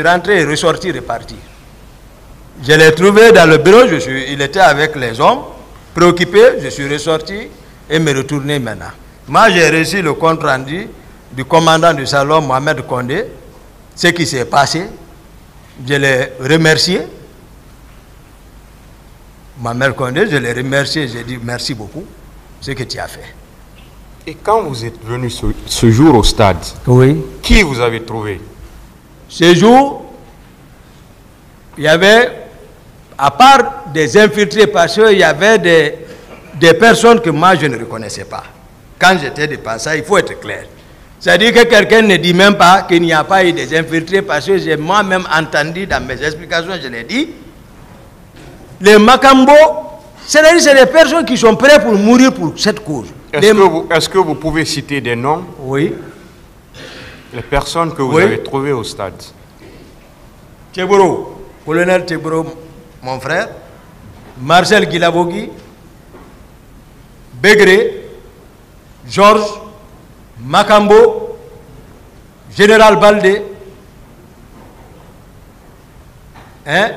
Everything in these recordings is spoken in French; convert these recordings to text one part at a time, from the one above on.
rentré, ressorti, reparti. Je l'ai trouvé dans le bureau, il était avec les hommes, préoccupé, je suis ressorti et me retourné maintenant. Moi, j'ai reçu le compte rendu du commandant du salon, Mohamed Condé, ce qui s'est passé. Je l'ai remercié. Mohamed Condé, je l'ai remercié, j'ai dit merci beaucoup, ce que tu as fait. Et quand vous êtes venu ce jour au stade, oui, qui vous avez trouvé? Ce jour, il y avait, à part des infiltrés, parce qu'il y avait des personnes que moi je ne reconnaissais pas. Quand j'étais de passage, il faut être clair. C'est-à-dire que quelqu'un ne dit même pas qu'il n'y a pas eu des infiltrés, parce que j'ai moi-même entendu dans mes explications, je l'ai dit, les Makambo, c'est-à-dire c'est des personnes qui sont prêtes pour mourir pour cette cause. Est-ce que vous pouvez citer des noms? Oui. Les personnes que vous avez trouvées au stade. Tcheboro, colonel Tcheboro, mon frère, Marcel Guilabogui, Begré, Georges, Makambo, Général Baldé, hein,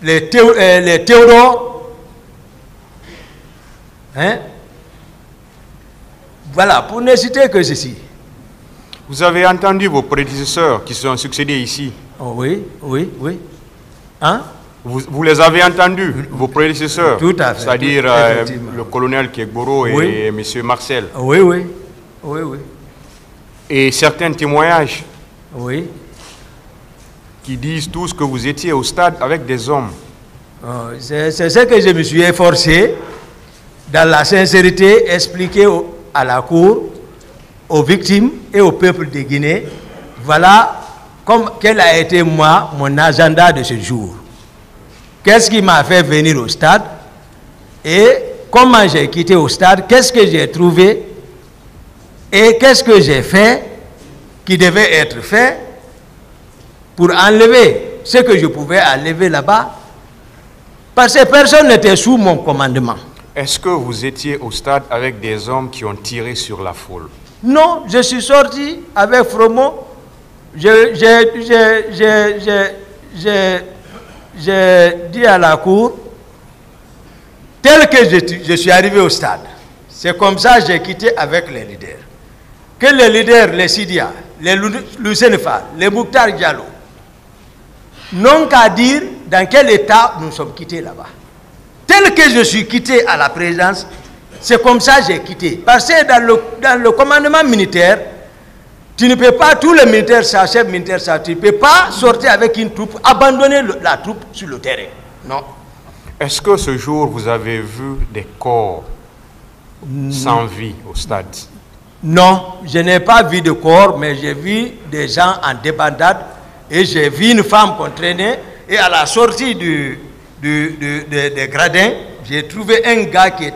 les Théodore, hein, voilà, pour ne citer que ceci. Vous avez entendu vos prédécesseurs qui se sont succédés ici? Oh, oui, oui, oui. Hein? Vous les avez entendus, vos prédécesseurs? Tout à fait. C'est-à-dire le colonel Kegboro et M. Marcel? Oui, oui, oui, oui. Et certains témoignages? Oui. Qui disent tous que vous étiez au stade avec des hommes. Oh, c'est ce que je me suis efforcé, dans la sincérité, expliquer à la cour, aux victimes et au peuple de Guinée, voilà quel a été moi, mon agenda de ce jour. Qu'est-ce qui m'a fait venir au stade et comment j'ai quitté au stade, qu'est-ce que j'ai trouvé et qu'est-ce que j'ai fait qui devait être fait pour enlever ce que je pouvais enlever là-bas, parce que personne n'était sous mon commandement. Est-ce que vous étiez au stade avec des hommes qui ont tiré sur la foule? Non, je suis sorti avec Fromo. J'ai dit à la cour, tel que je suis arrivé au stade, c'est comme ça que j'ai quitté avec les leaders. Que les leaders, les Sidia, les Lucenfa, les Mouktar Diallo, n'ont qu'à dire dans quel état nous sommes quittés là-bas. Tel que je suis quitté à la présidence, c'est comme ça que j'ai quitté. Parce que dans le commandement militaire, tu ne peux pas, tous les militaires, chefs militaires, tu ne peux pas sortir avec une troupe, abandonner la troupe sur le terrain. Non. Est-ce que ce jour, vous avez vu des corps sans vie au stade? Non, je n'ai pas vu de corps, mais j'ai vu des gens en débandade et j'ai vu une femme qu'on traînait. Et à la sortie des gradins, j'ai trouvé un gars qui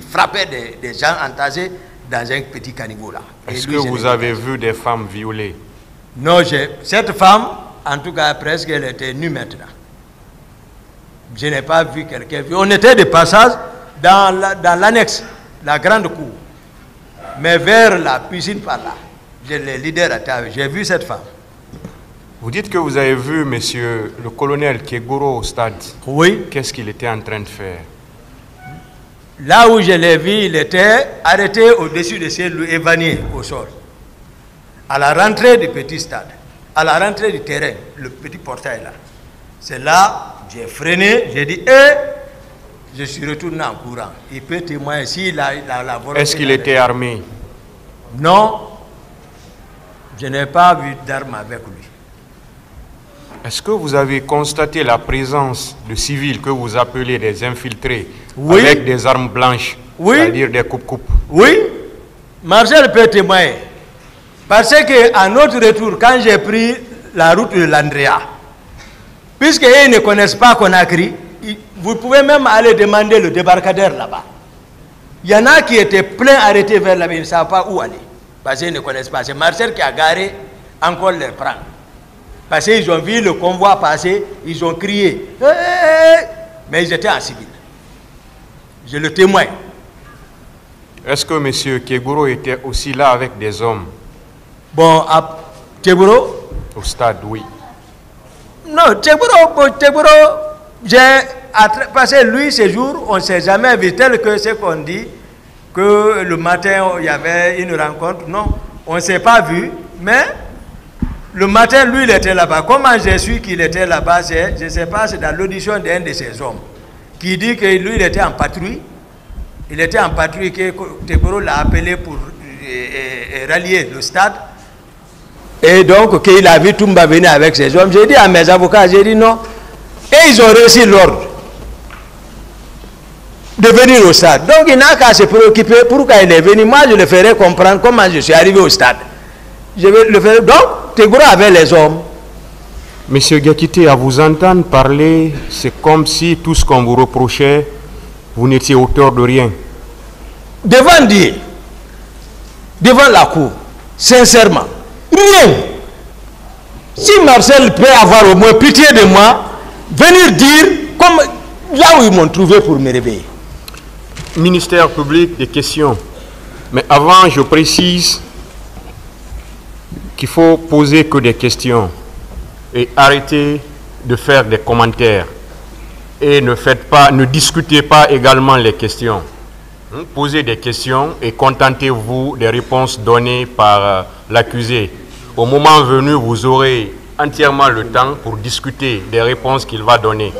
frappait des gens entassés dans un petit caniveau là. Est-ce que vous avez vu des femmes violées? Non, cette femme, en tout cas presque, elle était nue maintenant. Je n'ai pas vu quelqu'un. On était de passage dans l'annexe, la grande cour. Mais vers la piscine par là, les leaders étaient, j'ai vu cette femme. Vous dites que vous avez vu monsieur le colonel Kegboro au stade. Oui. Qu'est-ce qu'il était en train de faire? Là où je l'ai vu, il était arrêté au-dessus de ses évaniers au sol. À la rentrée du petit stade, à la rentrée du terrain, le petit portail là. C'est là, j'ai freiné, j'ai dit, je suis retourné en courant. Il peut témoigner si la volonté. Est-ce qu'il était armé? Non, je n'ai pas vu d'armes avec lui. Est-ce que vous avez constaté la présence de civils que vous appelez des infiltrés, oui, avec des armes blanches, oui, c'est-à-dire des coupes-coupes? Oui, Marcel peut témoigner. Parce qu'à notre retour, quand j'ai pris la route de l'Andrea, puisqu'ils ne connaissent pas Conakry, vous pouvez même aller demander le débarcadère là-bas. Il y en a qui étaient pleins arrêtés vers là-bas, ils ne savent pas où aller. Parce qu'ils ne connaissent pas. C'est Marcel qui a garé, encore les prendre. Parce qu'ils ont vu le convoi passer, ils ont crié. Mais ils étaient en civil. Je le témoigne. Est-ce que M. Kegboro était aussi là avec des hommes? Bon, à Tchegoro. Au stade, oui. Non, Tchegoro, parce que lui, ce jour, on ne s'est jamais vu, tel que ce qu'on dit, que le matin, il y avait une rencontre. Non, on ne s'est pas vu, mais le matin, lui, il était là-bas. Comment j'ai su qu'il était là-bas? Je ne sais pas, c'est dans l'audition d'un de ses hommes, qui dit que lui, il était en patrouille. Il était en patrouille, que Tchegoro l'a appelé pour rallier le stade. Et donc, qu'il a vu Toumba venir avec ses hommes. J'ai dit à mes avocats, j'ai dit non. Et ils ont reçu l'ordre de venir au stade. Donc, il n'a qu'à se préoccuper pourquoi il est venu. Moi, je le ferai comprendre comment je suis arrivé au stade. Je vais le faire. Donc, Tchegoro avait les hommes. Monsieur Gakité, à vous entendre parler, c'est comme si tout ce qu'on vous reprochait, vous n'étiez auteur de rien. Devant Dieu, devant la cour, sincèrement, rien. Si Marcel peut avoir au moins pitié de moi, venir dire comme là où ils m'ont trouvé pour me réveiller. Ministère public, des questions. Mais avant, je précise qu'il faut poser que des questions et arrêter de faire des commentaires. Et ne discutez pas également les questions. Posez des questions et contentez-vous des réponses données par l'accusé. Au moment venu, vous aurez entièrement le temps pour discuter des réponses qu'il va donner,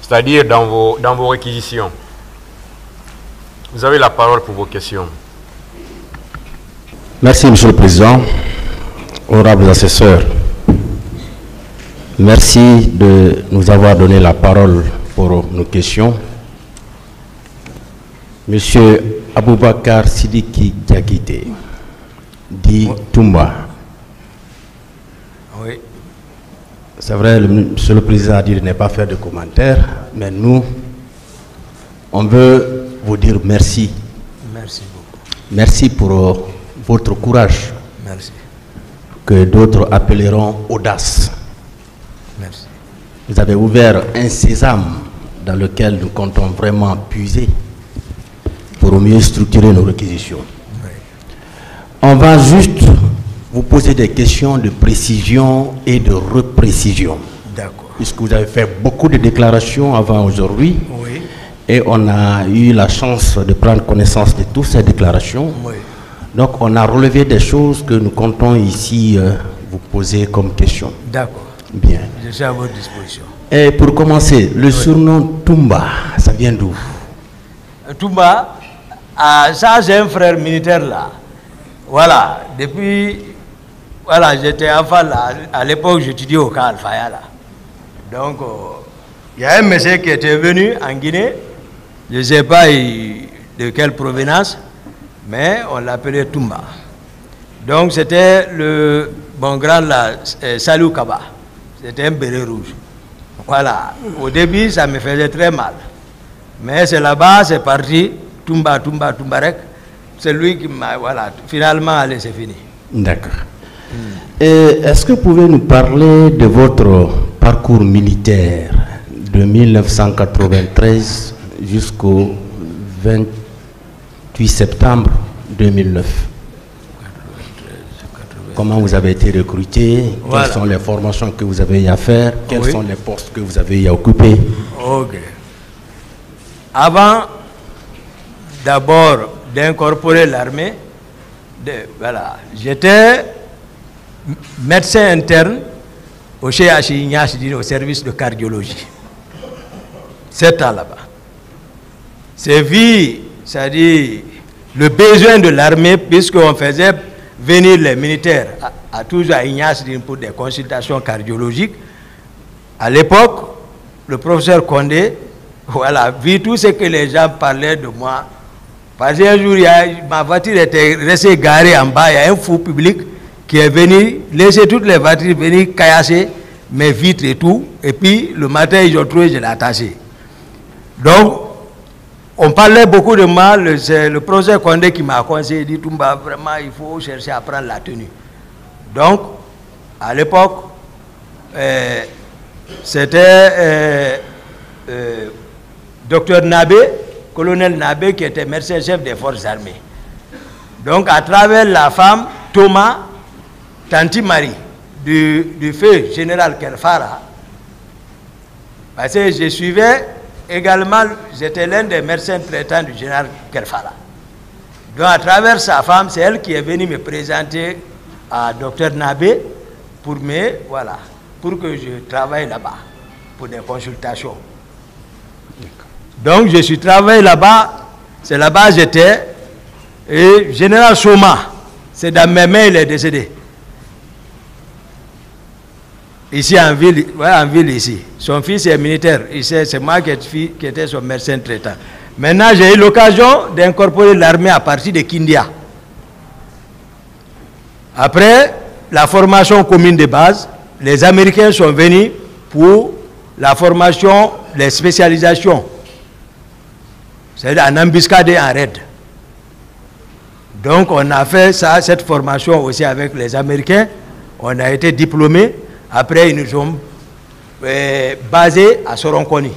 c'est-à-dire dans vos réquisitions. Vous avez la parole pour vos questions. Merci, Monsieur le Président. Honorables assesseurs, merci de nous avoir donné la parole pour nos questions. Monsieur Aboubakar Sidiki Diakité, dit Toumba. Oui. C'est vrai, Monsieur le Président a dit de ne pas faire de commentaires, mais nous, on veut vous dire merci. Merci beaucoup. Merci pour votre courage. Merci. Que d'autres appelleront audace. Merci. Vous avez ouvert un sésame dans lequel nous comptons vraiment puiser pour mieux structurer nos réquisitions. Oui. On va juste vous poser des questions de précision et de reprécision. D'accord. Puisque vous avez fait beaucoup de déclarations avant aujourd'hui. Oui. Et on a eu la chance de prendre connaissance de toutes ces déclarations. Oui. Donc on a relevé des choses que nous comptons ici vous poser comme question. D'accord. Bien. Je suis à votre disposition. Et pour commencer, le surnom Toumba, ça vient d'où? Toumba, ça j'ai un frère militaire là. Voilà, depuis, voilà, j'étais enfant là, à l'époque j'étudiais au camp Alfaya là. Donc, il y a un monsieur qui était venu en Guinée, je ne sais pas de quelle provenance, mais on l'appelait Toumba. Donc c'était le bon grand là, Salou Kaba. C'était un béret rouge. Voilà. Au début, ça me faisait très mal. Mais c'est là-bas, c'est parti. Toumba, Toumba, Toumbarek. C'est lui qui m'a... Voilà. Finalement, allez, c'est fini. D'accord. Est-ce que vous pouvez nous parler de votre parcours militaire de 1993 jusqu'au 28 septembre 2009? Comment vous avez été recruté? Voilà. Quelles sont les formations que vous avez eu à faire? Quels sont les postes que vous avez eu à occuper? Ok. Avant, d'abord, d'incorporer l'armée, voilà, j'étais médecin interne au CHI Ignace, au service de cardiologie. 7 ans là-bas. C'est vu, c'est-à-dire le besoin de l'armée, puisqu'on faisait venir les militaires à toujours à Ignace pour des consultations cardiologiques. À l'époque, le professeur Condé, voilà, vu tout ce que les gens parlaient de moi. Parce qu'un jour, ma voiture était restée garée en bas, il y a un fou public qui est venu laisser toutes les voitures venir caillasser mes vitres et tout. Et puis, le matin, ils ont trouvé, je l'ai attaché. Donc, on parlait beaucoup de moi, c'est le professeur Condé qui m'a conseillé, il dit Toumba, vraiment, il faut chercher à prendre la tenue. Donc, à l'époque, c'était docteur Nabé, colonel Nabé, qui était médecin-chef des forces armées. Donc, à travers la femme, Thomas, Tanti Marie du feu général Kelfara, parce que je suivais également, j'étais l'un des médecins traitants du général Kelfara. Donc à travers sa femme, c'est elle qui est venue me présenter à Dr Nabé pour que je travaille là-bas pour des consultations. Donc je suis travaillé là-bas, c'est là-bas que j'étais, et général Soma, c'est dans mes mains, il est décédé. Ici en ville ici. Son fils est militaire, c'est moi qui étais son médecin traitant. Maintenant, j'ai eu l'occasion d'incorporer l'armée à partir de Kindia. Après la formation commune de base, les Américains sont venus pour la formation, les spécialisations. C'est-à-dire en embuscade et en raid. Donc on a fait ça, cette formation aussi avec les Américains. On a été diplômés. Après, ils nous ont basés à Soronconi.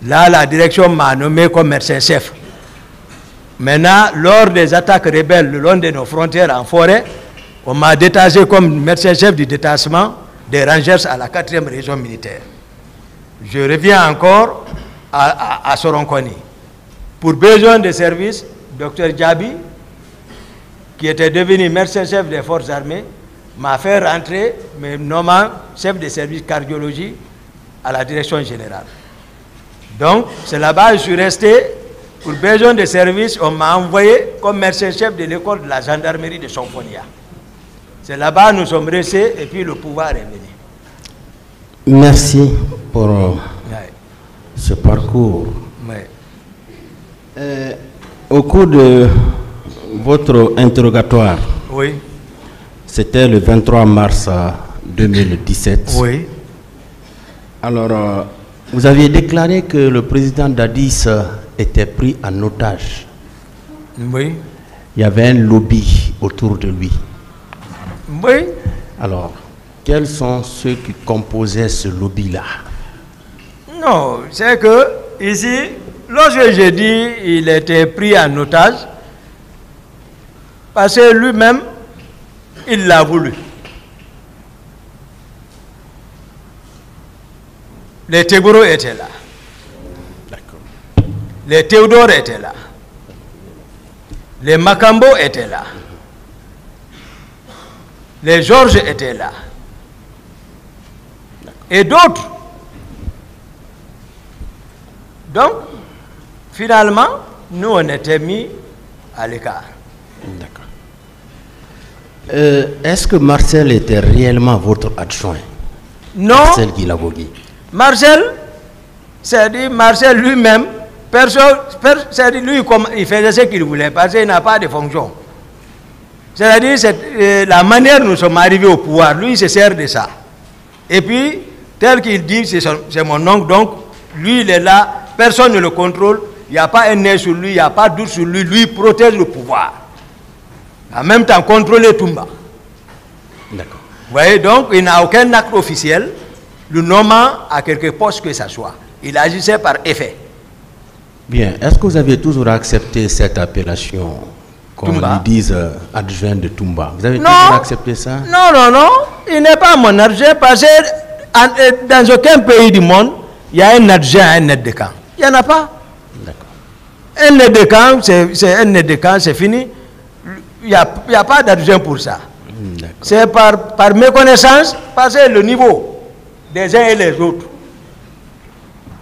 Là, la direction m'a nommé comme médecin-chef. Maintenant, lors des attaques rebelles le long de nos frontières en forêt, on m'a détaché comme médecin-chef du détachement des Rangers à la 4e région militaire. Je reviens encore à Soronconi. Pour besoin de service, Dr Djabi, qui était devenu médecin-chef des forces armées, m'a fait rentrer, me nommant chef de service cardiologie à la direction générale. Donc, c'est là-bas que je suis resté. Pour besoin de service, on m'a envoyé comme médecin-chef de l'école de la gendarmerie de Sonfonia. C'est là-bas que nous sommes restés et puis le pouvoir est venu. Merci pour ce parcours. Au cours de votre interrogatoire, oui. C'était le 23 mars 2017. Oui. Alors, vous aviez déclaré que le président Dadis était pris en otage. Oui. Il y avait un lobby autour de lui. Oui. Alors, quels sont ceux qui composaient ce lobby-là? Non, c'est que ici, lorsque j'ai dit il était pris en otage, parce que lui-même, il l'a voulu. Les Tegoro étaient là. Les Théodore étaient là. Les Makambo étaient là. Les Georges étaient là. Et d'autres. Donc, finalement, nous, on était mis à l'écart. D'accord. Est-ce que Marcel était réellement votre adjoint? Non. Marcel Guilabogui. Marcel, c'est-à-dire Marcel lui-même, c'est-à-dire lui, il faisait ce qu'il voulait, parce qu'il n'a pas de fonction. C'est-à-dire la manière dont nous sommes arrivés au pouvoir, lui, il se sert de ça. Et puis, tel qu'il dit, c'est mon oncle, donc, lui, il est là, personne ne le contrôle, il n'y a pas un nez sur lui, il n'y a pas de doute sur lui, lui, il protège le pouvoir. En même temps, contrôler Toumba. D'accord. Vous voyez, donc, il n'a aucun acte officiel, le nommant à quelque poste que ce soit. Il agissait par effet. Bien. Est-ce que vous avez toujours accepté cette appellation, qu'on lui dise adjoint de Toumba? Vous avez toujours accepté ça? Non, non, non. Il n'est pas mon adjoint parce que dans aucun pays du monde, il y a un adjoint à un aide de camp. Il n'y en a pas. D'accord. Un aide de camp, c'est un aide de camp, c'est fini. Il n'y a pas d'adjoint pour ça. C'est par méconnaissance, parce que le niveau des uns et les autres.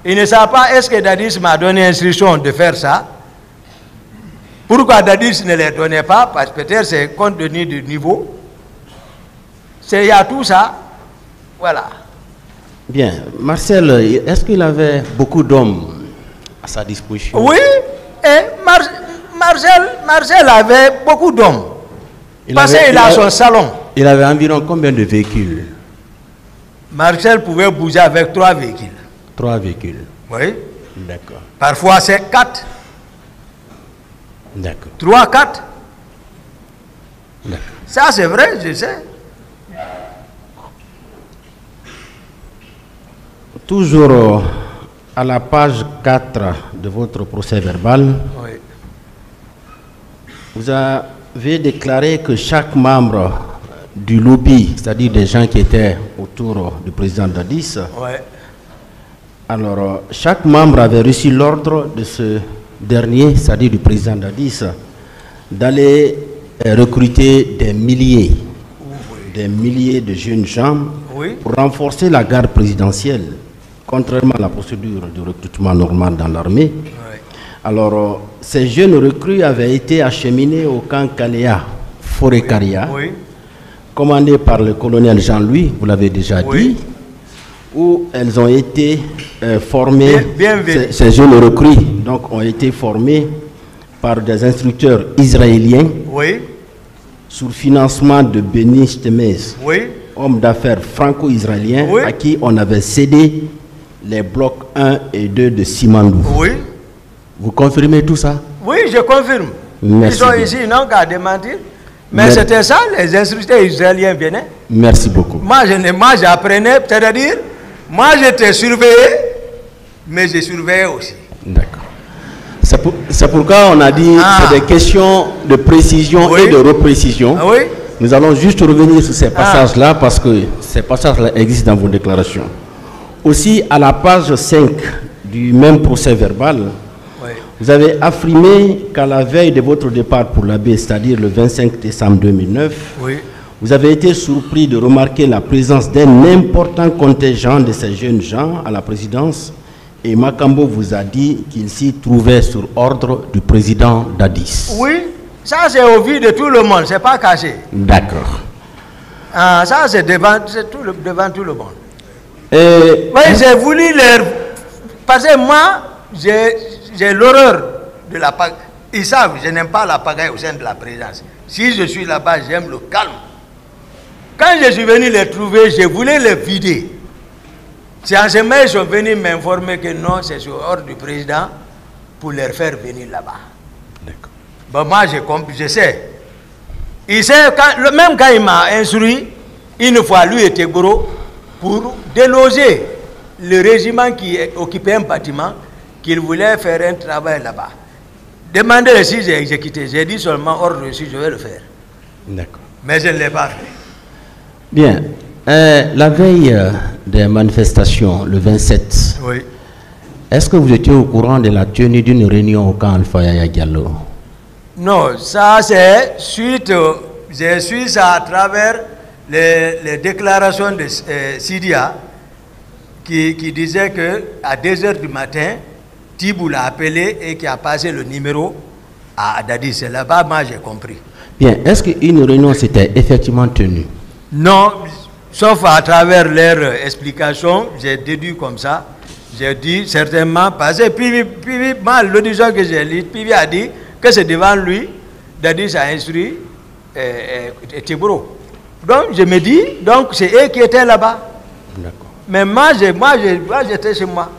Ils ne savent pas, est-ce que Dadis m'a donné instruction de faire ça? Pourquoi Dadis ne les donnait pas? Parce que peut-être c'est compte tenu du niveau. Il y a tout ça. Voilà. Bien. Marcel, est-ce qu'il avait beaucoup d'hommes à sa disposition? Oui. Et Marcel avait beaucoup d'hommes. Parce qu'il a son salon. Il avait environ combien de véhicules? Marcel pouvait bouger avec 3 véhicules. 3 véhicules. Oui. D'accord. Parfois c'est 4. D'accord. 3, 4. D'accord. Ça c'est vrai, je sais. Toujours à la page 4 de votre procès verbal, Oui. vous avez déclaré que chaque membre du lobby, c'est-à-dire des gens qui étaient autour du président Dadis. Ouais. Alors, chaque membre avait reçu l'ordre de ce dernier, c'est-à-dire du président Dadis, d'aller recruter des milliers de jeunes gens pour renforcer la garde présidentielle, contrairement à la procédure de recrutement normal dans l'armée. Ouais. Alors, ces jeunes recrues avaient été acheminés au camp Kalea, Forêt-Caria, commandé par le colonel Jean-Louis, vous l'avez déjà dit, où elles ont été formées, ces jeunes recrues donc, ont été formées par des instructeurs israéliens sous le financement de Benny Stemez, homme d'affaires franco-israélien à qui on avait cédé les blocs 1 et 2 de Simandou. Vous confirmez tout ça? Oui, je confirme. Merci. Ils sont ici, non, qu'à démentir. Mais c'était ça, les instructeurs israéliens venaient. Merci beaucoup. Moi, j'apprenais, c'est-à-dire, moi, j'étais surveillé, mais je surveillais aussi. D'accord. C'est pourquoi on a dit c'est des questions de précision et de reprécision. Nous allons juste revenir sur ces passages-là parce que ces passages-là existent dans vos déclarations. Aussi, à la page 5 du même procès verbal, vous avez affirmé qu'à la veille de votre départ pour la baie, c'est-à-dire le 25 décembre 2009, vous avez été surpris de remarquer la présence d'un important contingent de ces jeunes gens à la présidence et Makambo vous a dit qu'il s'y trouvait sur ordre du président Dadis. Oui, ça c'est au vu de tout le monde, c'est pas caché. D'accord. Ça c'est devant tout le monde. Oui, j'ai voulu leur... Parce que moi, j'ai l'horreur de la pagaille. Ils savent, je n'aime pas la pagaille au sein de la présidence. Si je suis là-bas, j'aime le calme. Quand je suis venu les trouver, je voulais les vider. C'est en ce moment qu'ils sont venus m'informer que non, c'est sur ordre du président pour les faire venir là-bas. D'accord. Bon, moi, je sais. Il sait, même quand il m'a instruit, une fois lui était gros, pour déloger le régiment qui occupait un bâtiment, qu'il voulait faire un travail là-bas. Demandez si j'ai exécuté. J'ai dit seulement ordre reçu, je vais le faire. D'accord. Mais je ne l'ai pas fait. Bien. La veille des manifestations, le 27, est-ce que vous étiez au courant de la tenue d'une réunion au camp Alpha Yaya Diallo? Non, ça c'est suite, je suis ça à travers les déclarations de Sidia qui disait qu'à 2 h du matin, Tibou l'a appelé et qui a passé le numéro à Dadis. C'est là-bas, moi j'ai compris. Bien, est-ce qu'une réunion s'était effectivement tenue? Non, sauf à travers leurs explications, j'ai déduit comme ça. J'ai dit certainement, parce que puis l'audition que j'ai lu, Pivi a dit que c'est devant lui, Dadis a instruit Tibro. Donc je me dis, donc c'est eux qui étaient là-bas. D'accord. Mais moi j'étais chez moi.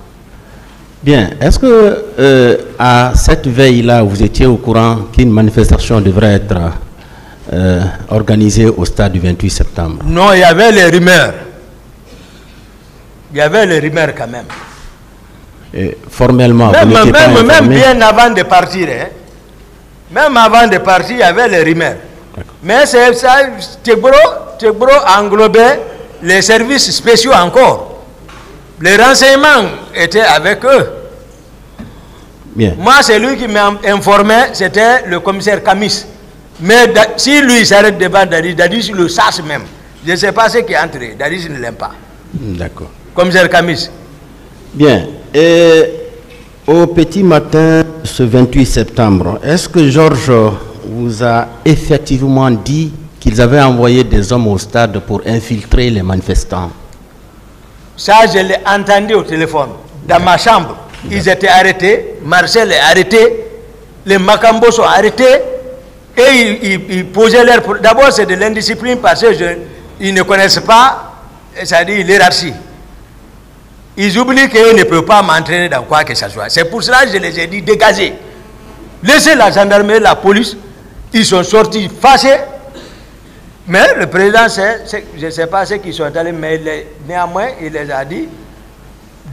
Bien, est-ce que à cette veille-là, vous étiez au courant qu'une manifestation devrait être organisée au stade du 28 septembre? Non, il y avait les rumeurs. Il y avait les rumeurs quand même. Et formellement, même bien avant de partir, hein, même avant de partir, il y avait les rumeurs. Mais c'est ça, Tebro englobait les services spéciaux encore. Les renseignements étaient avec eux. Bien. Moi, c'est lui qui m'a informé, c'était le commissaire Kamis. Mais si lui s'arrête devant Dadis, Dadis le sache même. Je ne sais pas ce qui est entré. Dadis ne l'aime pas. D'accord. Commissaire Kamis. Bien. Et au petit matin, ce 28 septembre, est-ce que Georges vous a effectivement dit qu'ils avaient envoyé des hommes au stade pour infiltrer les manifestants? Ça, je l'ai entendu au téléphone, dans ma chambre. Ils étaient arrêtés, Marcel est arrêté, les Makambo sont arrêtés, et ils posaient leur... D'abord, c'est de l'indiscipline parce qu'ils ne connaissent pas, c'est-à-dire l'hierarchie. Ils oublient qu'ils ne peuvent pas m'entraîner dans quoi que ce soit. C'est pour cela que je les ai dit, dégagez. Laissez la gendarmerie, la police. Ils sont sortis fâchés. Mais le président, je ne sais pas ce qu'ils sont allés, mais néanmoins, il les a dit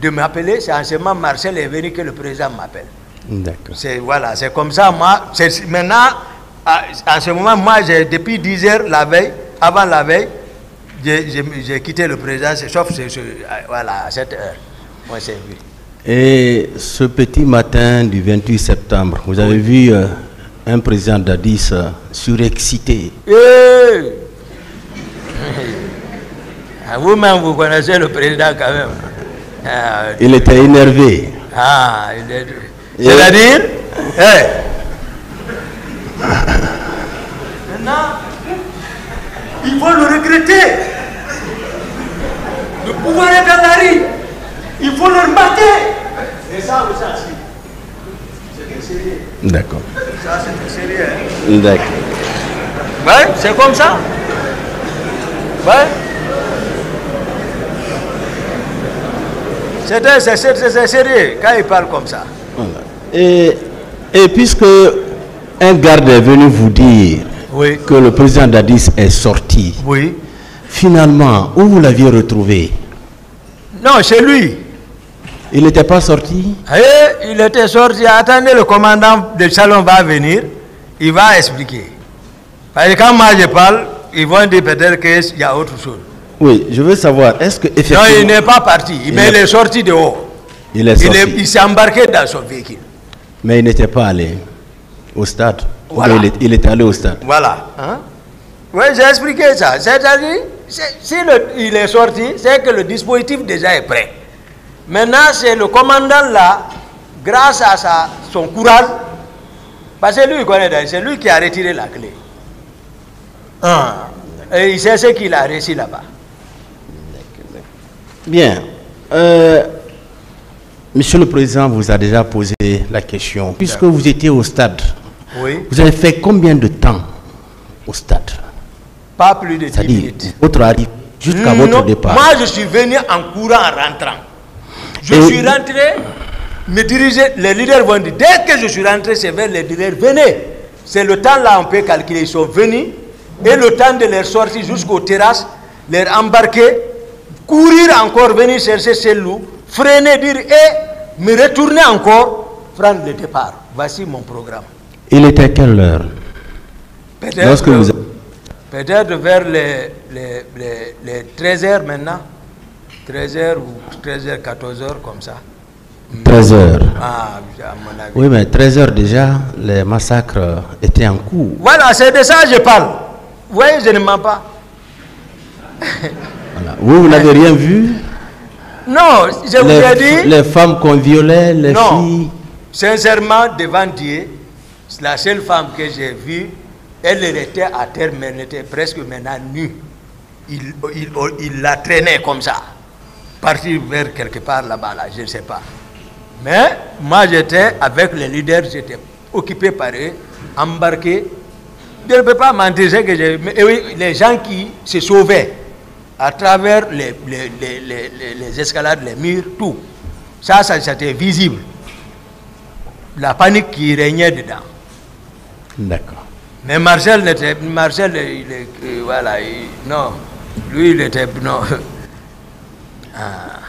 de m'appeler. C'est en ce moment Marcel est venu que le président m'appelle. D'accord. Voilà, c'est comme ça. Moi, maintenant, en ce moment, moi, depuis 10 h la veille, avant la veille, j'ai quitté le président, sauf voilà, à cette heure. On s'est vu. Et ce petit matin du 28 septembre, vous avez vu un président d'Addis surexcité. Vous-même, vous connaissez le président quand même. Il était énervé. C'est-à-dire, maintenant, il faut le regretter. Le pouvoir est dans la rue. Il faut le remarquer. Et ça, vous savez, c'est sérieux. D'accord. Ça, c'est sérieux. Hein? D'accord. Ouais, c'est comme ça. Ouais. C'est sérieux quand il parle comme ça. Voilà. Et puisque un garde est venu vous dire que le président d'Addis est sorti, finalement, où vous l'aviez retrouvé? Non, chez lui. Il n'était pas sorti? Il était sorti. Attendez, le commandant de Chalon va venir. Il va expliquer. Parce que quand moi je parle, ils vont dire peut-être qu'il y a autre chose. Oui, je veux savoir, est-ce que effectivement... Non, il n'est pas parti, mais il est sorti dehors. Il est sorti. Il s'est embarqué dans son véhicule. Mais il n'était pas allé au stade. Voilà. Il était allé au stade. Voilà. Hein? Oui, j'ai expliqué ça. C'est-à-dire, si il est sorti, c'est que le dispositif déjà est prêt. Maintenant, c'est le commandant là, grâce à son courage, parce que lui, il connaît, c'est lui qui a retiré la clé. Et il sait ce qu'il a réussi là-bas. Bien. Monsieur le Président vous a déjà posé la question. Puisque vous étiez au stade, vous avez fait combien de temps au stade? Pas plus de 10 minutes. Votre arrivée jusqu'à votre départ. Moi, je suis venu en courant, en rentrant. Je suis rentré, me diriger, les leaders vont dire, dès que je suis rentré, c'est vers les leaders, venez. C'est le temps là, on peut calculer, ils sont venus, et le temps de leur sortie jusqu'aux terrasses, leur embarquer, courir encore, venir chercher ces loups, freiner, dire, et me retourner encore, prendre le départ. Voici mon programme. Il était quelle heure? Peut-être vers les 13h maintenant. 13h ou 13h, 14h comme ça. 13h. Ah, à mon avis. Oui, mais 13h déjà, les massacres étaient en cours. Voilà, c'est de ça que je parle. Vous voyez, je ne mens pas. Voilà. Vous n'avez rien vu? Non, je vous ai dit... Les femmes qu'on violait, les filles... Sincèrement, devant Dieu, la seule femme que j'ai vue, elle était à terre, mais elle était presque maintenant nue. Il la traînait comme ça. Partir vers quelque part là-bas, là, je ne sais pas. Mais moi, j'étais avec les leaders, j'étais occupé par eux, embarqué. Je ne peux pas mentir, c'est que les gens qui se sauvaient à travers les escalades, les murs, tout. Ça c'était visible. La panique qui régnait dedans. D'accord. Mais Marcel, voilà, non, lui, il était, non.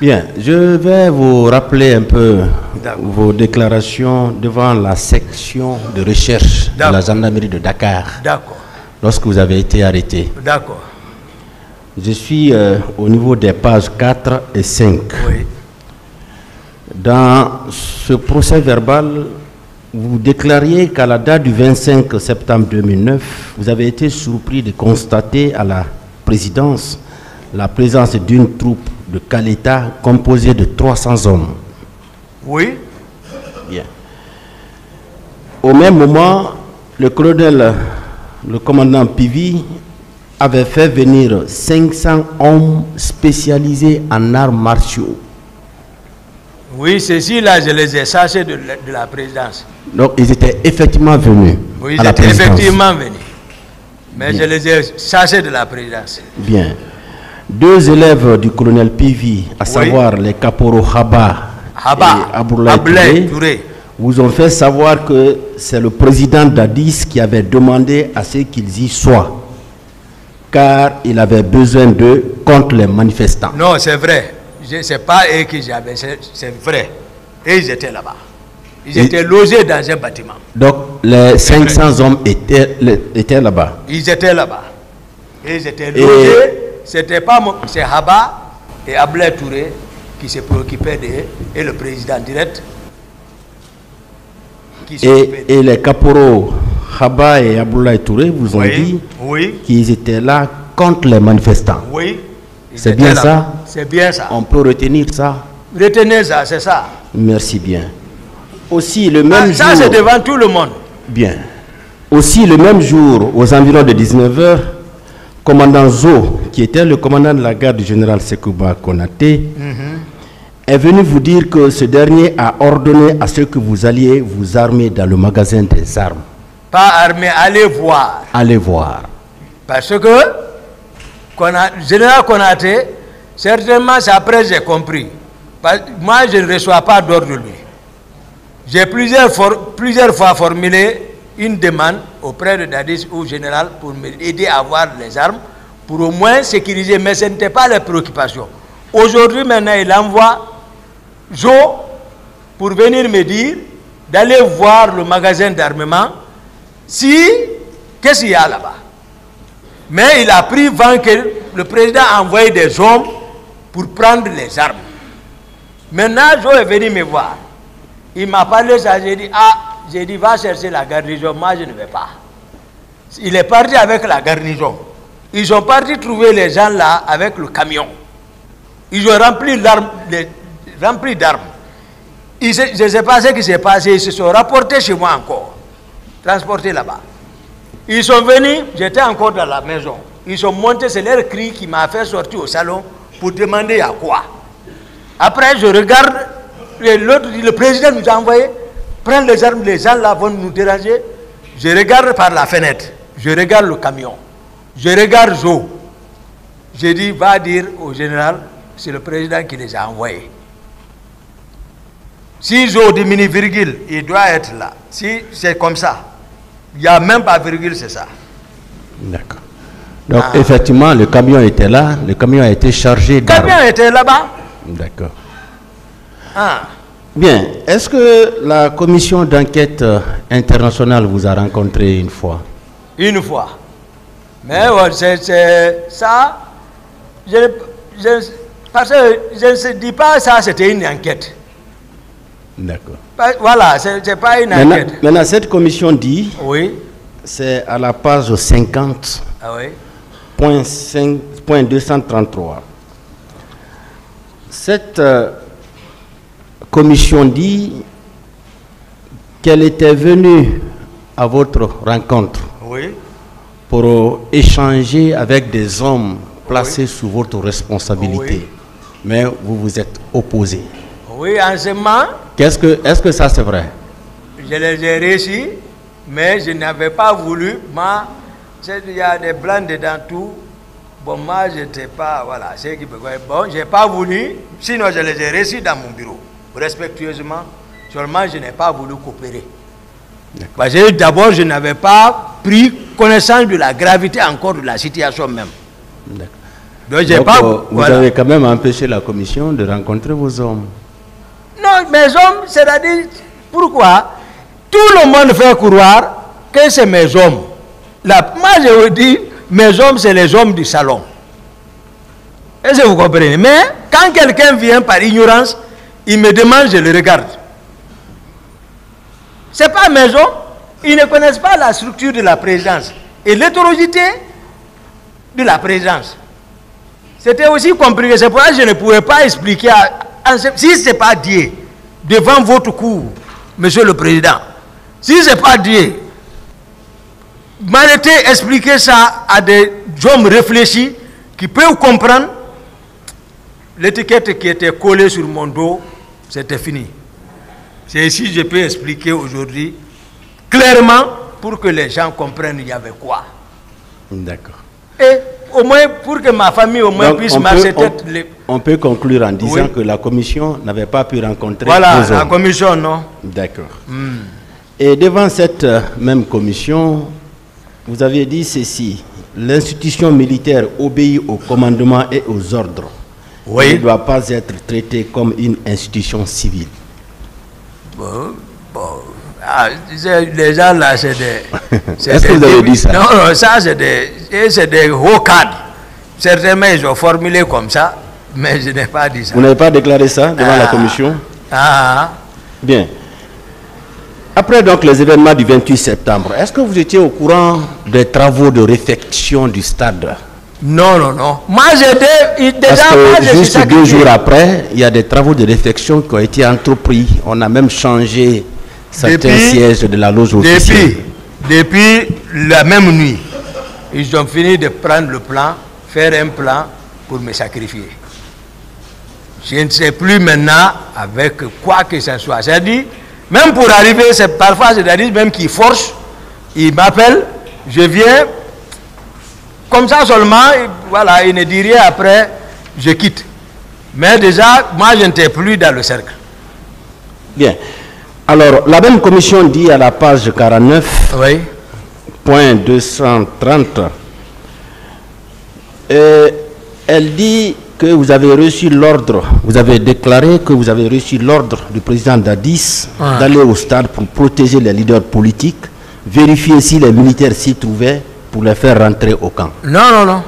Bien, je vais vous rappeler un peu vos déclarations devant la section de recherche de la gendarmerie de Dakar. D'accord. Lorsque vous avez été arrêté. D'accord. Je suis au niveau des pages 4 et 5. Oui. Dans ce procès verbal, vous déclariez qu'à la date du 25 septembre 2009, vous avez été surpris de constater à la présidence la présence d'une troupe de Kaleta composée de 300 hommes. Oui. Bien. Au même moment, le colonel, le commandant Pivi, avait fait venir 500 hommes spécialisés en arts martiaux. Oui, ceci-là, je les ai sachés de la présidence. Donc, ils étaient effectivement venus. Oui, à la ils étaient présidence. effectivement venus. Mais bien, je les ai sachés de la présidence. Bien. Deux élèves du colonel Pivi, à savoir les caporaux Haba et Aboulaye Touré, vous ont fait savoir que c'est le président d'Addis qui avait demandé à ce qu'ils y soient, car il avait besoin d'eux contre les manifestants. Non, c'est vrai. Ce n'est pas eux qui j'avais, c'est vrai. Et ils étaient là-bas. Ils étaient logés dans un bâtiment. Donc les 500 hommes étaient là-bas. Ils étaient là-bas. Et ils étaient logés. C'était pas c'est Haba et Ablaye Touré qui se préoccupaient et le président direct. Et les caporaux Haba et Ablaye Touré vous ont dit qu'ils étaient là contre les manifestants. Oui. C'est bien ça? C'est bien ça. On peut retenir ça? Retenez ça, c'est ça. Merci bien. Aussi le même jour... Ça, c'est devant tout le monde. Bien. Aussi le même jour, aux environs de 19 h, commandant Zo, qui était le commandant de la garde du général Sekouba Konaté, est venu vous dire que ce dernier a ordonné à ce que vous alliez vous armer dans le magasin des armes. Pas armer, allez voir. Allez voir. Parce que général Konaté, certainement, c'est après j'ai compris. Moi, je ne reçois pas d'ordre de lui. J'ai plusieurs fois formulé une demande auprès de Dadis ou général pour m'aider à avoir les armes, pour au moins sécuriser, mais ce n'était pas les préoccupations. Aujourd'hui, maintenant, il envoie Jo pour venir me dire d'aller voir le magasin d'armement qu'est-ce qu'il y a là-bas. Mais il a pris vent que le président a envoyé des hommes pour prendre les armes. Maintenant, Jo est venu me voir. Il m'a parlé de ça, j'ai dit, va chercher la garnison, moi je ne vais pas. Il est parti avec la garnison. Ils sont partis trouver les gens là avec le camion. Ils ont rempli d'armes. Je ne sais pas ce qui s'est passé, ils se sont rapportés chez moi encore, transportés là-bas. Ils sont venus, j'étais encore dans la maison. Ils sont montés, c'est leur cri qui m'a fait sortir au salon pour demander à quoi. Après, je regarde, le président nous a envoyé, prendre les armes, les gens là vont nous déranger. Je regarde par la fenêtre, je regarde le camion, je regarde Jo. J'ai dit, va dire au général, c'est le président qui les a envoyés. Si Jo diminue virgule, il doit être là. Si c'est comme ça, il n'y a même pas virgule, c'est ça. D'accord. Donc, effectivement, le camion était là, le camion a été chargé d'armes. Le camion était là-bas. D'accord. Bien. Est-ce que la commission d'enquête internationale vous a rencontré une fois? Une fois. Mais c'est ça. Parce que je ne dis pas ça, c'était une enquête. D'accord. Voilà, c'est pas une enquête. Maintenant, cette commission dit, oui, c'est à la page 50, point 233. Cette commission dit qu'elle était venue à votre rencontre pour échanger avec des hommes placés sous votre responsabilité. Mais vous vous êtes opposé. Oui, en ce moment. Est-ce que ça c'est vrai? Je les ai réussi, mais je n'avais pas voulu. Moi, il y a des blancs dedans tout. Bon, moi, je n'étais pas. Voilà, c'est qui peut. Bon, je n'ai pas voulu. Sinon, je les ai réussi dans mon bureau. Respectueusement. Seulement, je n'ai pas voulu coopérer. Parce que d'abord, je n'avais pas pris connaissance de la gravité encore de la situation même. Donc, vous avez quand même empêché la commission de rencontrer vos hommes. Non, mes hommes, c'est-à-dire, pourquoi tout le monde fait croire que c'est mes hommes. Moi, je vous dis, mes hommes, c'est les hommes du salon. Est-ce que vous comprenez? Mais quand quelqu'un vient par ignorance, il me demande, je le regarde. Ce n'est pas mes hommes. Ils ne connaissent pas la structure de la présidence et l'hétérogénéité de la présidence. C'était aussi compliqué. C'est pourquoi je ne pouvais pas expliquer. Si ce n'est pas dit devant votre cour, monsieur le président, si ce n'est pas dit, m'arrêter expliquer ça à des hommes réfléchis qui peuvent comprendre. L'étiquette qui était collée sur mon dos, c'était fini. C'est ici que je peux expliquer aujourd'hui clairement pour que les gens comprennent il y avait quoi. D'accord. Et au moins pour que ma famille au moins puisse marcher tête. On peut conclure en disant que la commission n'avait pas pu rencontrer. Voilà, la commission non. D'accord. Et devant cette même commission, vous avez dit ceci: l'institution militaire obéit au commandement et aux ordres. Elle ne doit pas être traitée comme une institution civile. Les gens là, c'est des... Est-ce que vous avez dit ça? Non, non, ça c'est des hauts cadres. Certainement, ils ont formulé comme ça, mais je n'ai pas dit ça. Vous n'avez pas déclaré ça devant la commission? Bien. Après donc les événements du 28 septembre, est-ce que vous étiez au courant des travaux de réfection du stade? Non, non, non. Moi, j'étais déjà... Parce que juste 2 jours après, il y a des travaux de réfection qui ont été entrepris. On a même changé certains sièges de la loge officielle. Depuis la même nuit, ils ont fini de prendre le plan, faire un plan pour me sacrifier. Je ne sais plus maintenant avec quoi que ce soit. C'est-à-dire, même pour arriver, parfois, c'est-à-dire même qu'ils forcent, ils m'appellent, je viens, comme ça seulement, voilà, ils ne disent rien après, je quitte. Mais déjà, moi, je n'étais plus dans le cercle. Bien. Alors, la même commission dit à la page 49, oui. Point 230, elle dit que vous avez reçu l'ordre, vous avez déclaré que vous avez reçu l'ordre du président Dadis d'aller au stade pour protéger les leaders politiques, vérifier si les militaires s'y trouvaient pour les faire rentrer au camp. Non, non, non.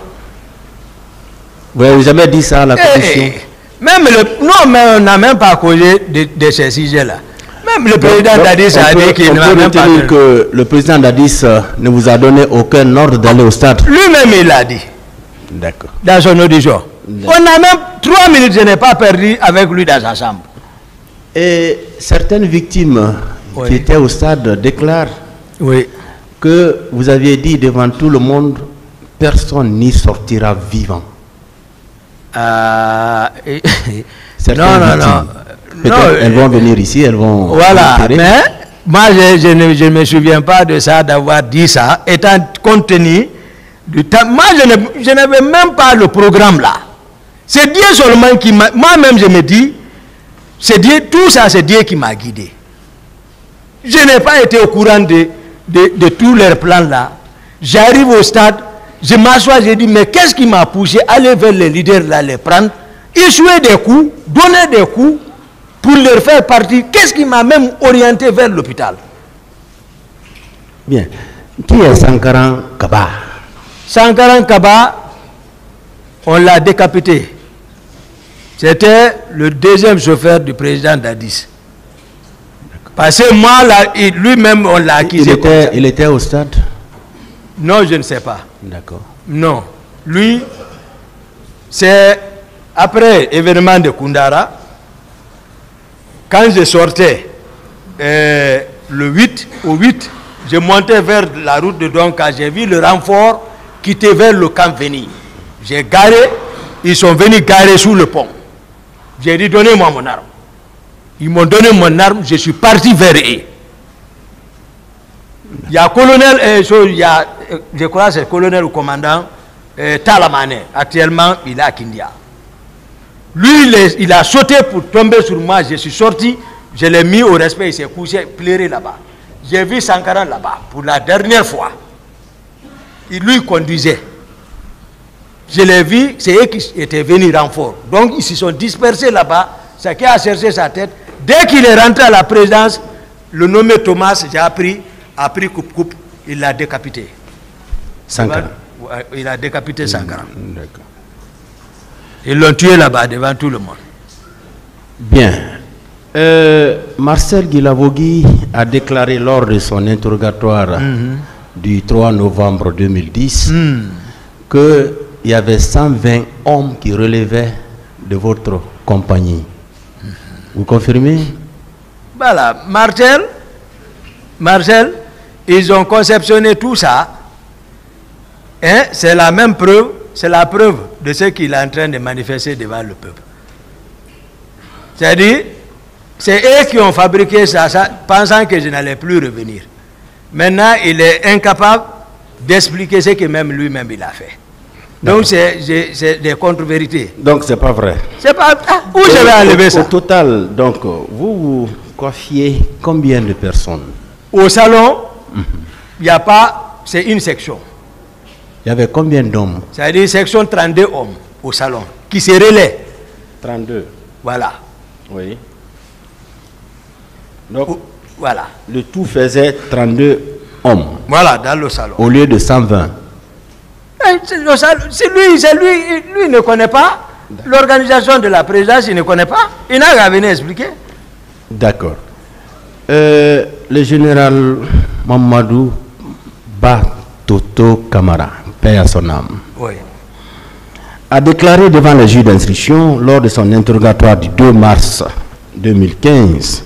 Vous n'avez jamais dit ça à la commission? Non, mais on n'a même pas causé de ces sujets-là. Même le président Dadis a dit qu'il n'a même pas... que le président Dadis ne vous a donné aucun ordre d'aller au stade? Lui-même, il l'a dit. D'accord. Dans son audition. On a même 3 minutes, je n'ai pas perdu avec lui dans sa chambre. Et certaines victimes qui étaient au stade déclarent que vous aviez dit devant tout le monde, personne n'y sortira vivant. Non. Peut-être elles vont venir ici, elles vont... Voilà, mais moi je ne me souviens pas de ça, d'avoir dit ça, étant compte tenu du temps. Moi je n'avais même pas le programme là. C'est Dieu seulement qui m'a... Moi-même je me dis, c'est Dieu, tout ça c'est Dieu qui m'a guidé. Je n'ai pas été au courant de tous leurs plans là. J'arrive au stade, je m'assois, je dis, mais qu'est-ce qui m'a poussé à aller vers les leaders là, les prendre, essuyer des coups, donner des coups, pour leur faire partir. Qu'est-ce qui m'a même orienté vers l'hôpital? Bien. Qui est Sankaran Kaba? Sankaran Kaba, on l'a décapité. C'était le deuxième chauffeur du président Dadis. Parce que moi, lui-même, on l'a accusé. Il était au stade? Non, je ne sais pas. D'accord. Non. Lui, c'est après l'événement de Koundara, quand je sortais le 8, au 8, je montais vers la route de Donka, j'ai vu le renfort quitter vers le camp Veni. J'ai garé, ils sont venus garer sous le pont. J'ai dit, donnez-moi mon arme. Ils m'ont donné mon arme, je suis parti vers eux. Il y a colonel, je crois que c'est le colonel ou commandant Talamane. Actuellement, il est à Kindia. Lui, il a sauté pour tomber sur moi. Je suis sorti, je l'ai mis au respect, il s'est couché, pleuré là-bas. J'ai vu Sankaran là-bas pour la dernière fois. Il lui conduisait. Je l'ai vu, c'est eux qui étaient venus renfort. Donc, ils se sont dispersés là-bas. C'est qui a cherché sa tête. Dès qu'il est rentré à la présidence, le nommé Thomas, j'ai appris, a pris coupe-coupe, il l'a décapité. Sankaran. Il a décapité Sankaran. D'accord. Ils l'ont tué là-bas devant tout le monde. Bien. Marcel Guilavogui a déclaré lors de son interrogatoire du 3 novembre 2010 qu'il y avait 120 hommes qui relevaient de votre compagnie. Vous confirmez? Voilà. Marcel, ils ont conceptionné tout ça. Hein? C'est la même preuve. C'est la preuve de ce qu'il est en train de manifester devant le peuple. C'est-à-dire, c'est eux qui ont fabriqué ça, pensant que je n'allais plus revenir. Maintenant, il est incapable d'expliquer ce que même lui-même il a fait. Donc, c'est des contre-vérités. Donc, c'est pas vrai. C'est pas... où je vais enlever ça? Au total, donc, vous confiez combien de personnes? Au salon, il n'y a pas... C'est une section. Il y avait combien d'hommes? C'est-à-dire section 32 hommes au salon, qui se relaient. 32. Voilà. Oui. Donc, Voilà. Le tout faisait 32 hommes. Voilà, dans le salon. Au lieu de 120. C'est lui ne connaît pas l'organisation de la présidence, il ne connaît pas. Il n'a qu'à venir expliquer. D'accord. Le général Mamadou Batoto Kamara, paix à son âme, oui, a déclaré devant le juge d'instruction lors de son interrogatoire du 2 mars 2015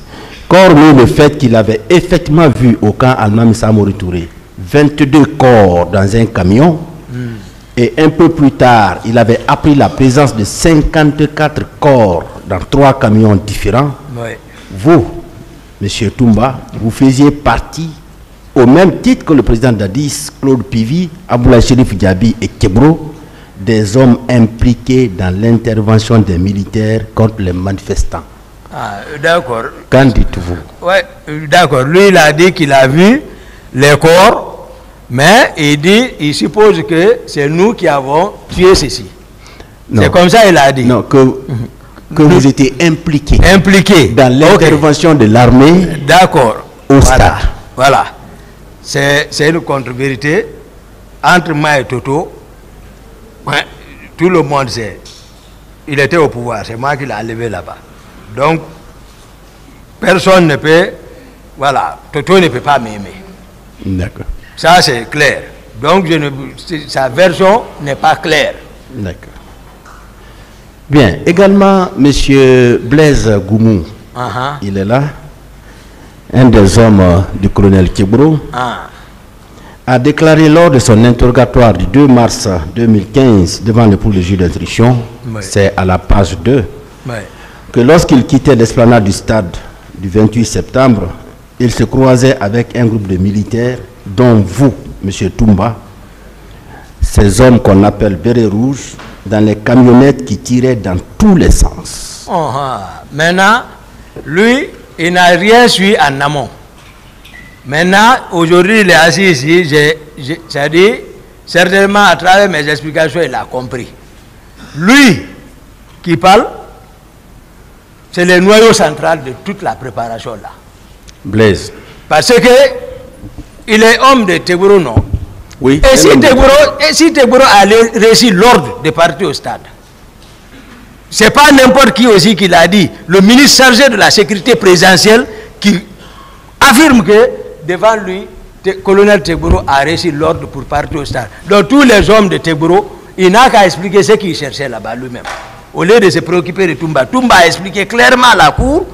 qu'hormis le fait qu'il avait effectivement vu au camp Almami Samori Touré 22 corps dans un camion, et un peu plus tard, il avait appris la présence de 54 corps dans 3 camions différents. oui. Vous, M. Toumba, vous faisiez partie, au même titre que le président d'Addis, Claude Pivi, Aboulaye Chérif Diaby et Kebro, des hommes impliqués dans l'intervention des militaires contre les manifestants. Ah, d'accord. Qu'en dites-vous? Oui, d'accord. Lui, il a dit qu'il a vu les corps, mais il suppose que c'est nous qui avons tué ceci. C'est comme ça qu'il a dit. Non, que vous étiez impliqués. Impliqués. Dans l'intervention de l'armée. D'accord. Au stade. Voilà. C'est une contre-vérité. Entre moi et Toto, ouais, tout le monde sait. Il était au pouvoir. C'est moi qui l'ai enlevé là-bas. Donc, personne ne peut. Voilà. Toto ne peut pas m'aimer. D'accord. Ça, c'est clair. Donc, sa version n'est pas claire. D'accord. Bien. Également, M. Blaise Goumou, il est là, un des hommes du colonel Kebro, a déclaré lors de son interrogatoire du 2 mars 2015 devant le pôle de juge d'instruction, c'est à la page 2, que lorsqu'il quittait l'esplanade du stade du 28 septembre, il se croisait avec un groupe de militaires, dont vous, M. Toumba, ces hommes qu'on appelle bérets rouges, dans les camionnettes qui tiraient dans tous les sens. Maintenant, lui, il n'a rien su en amont. Maintenant, aujourd'hui, il est assis ici, c'est-à-dire, certainement à travers mes explications, il a compris. Lui qui parle, c'est le noyau central de toute la préparation là. Blaise. Parce que il est homme de Tegboro, non? Oui. Et si Tegboro a réussi l'ordre de partir au stade, c'est pas n'importe qui aussi qui l'a dit. Le ministre chargé de la sécurité présidentielle qui affirme que devant lui, le colonel Tegboro a réussi l'ordre pour partir au stade. Donc tous les hommes de Tegboro, il n'a qu'à expliquer ce qu'il cherchait là-bas lui-même. Au lieu de se préoccuper de Toumba. Toumba a expliqué clairement à la cour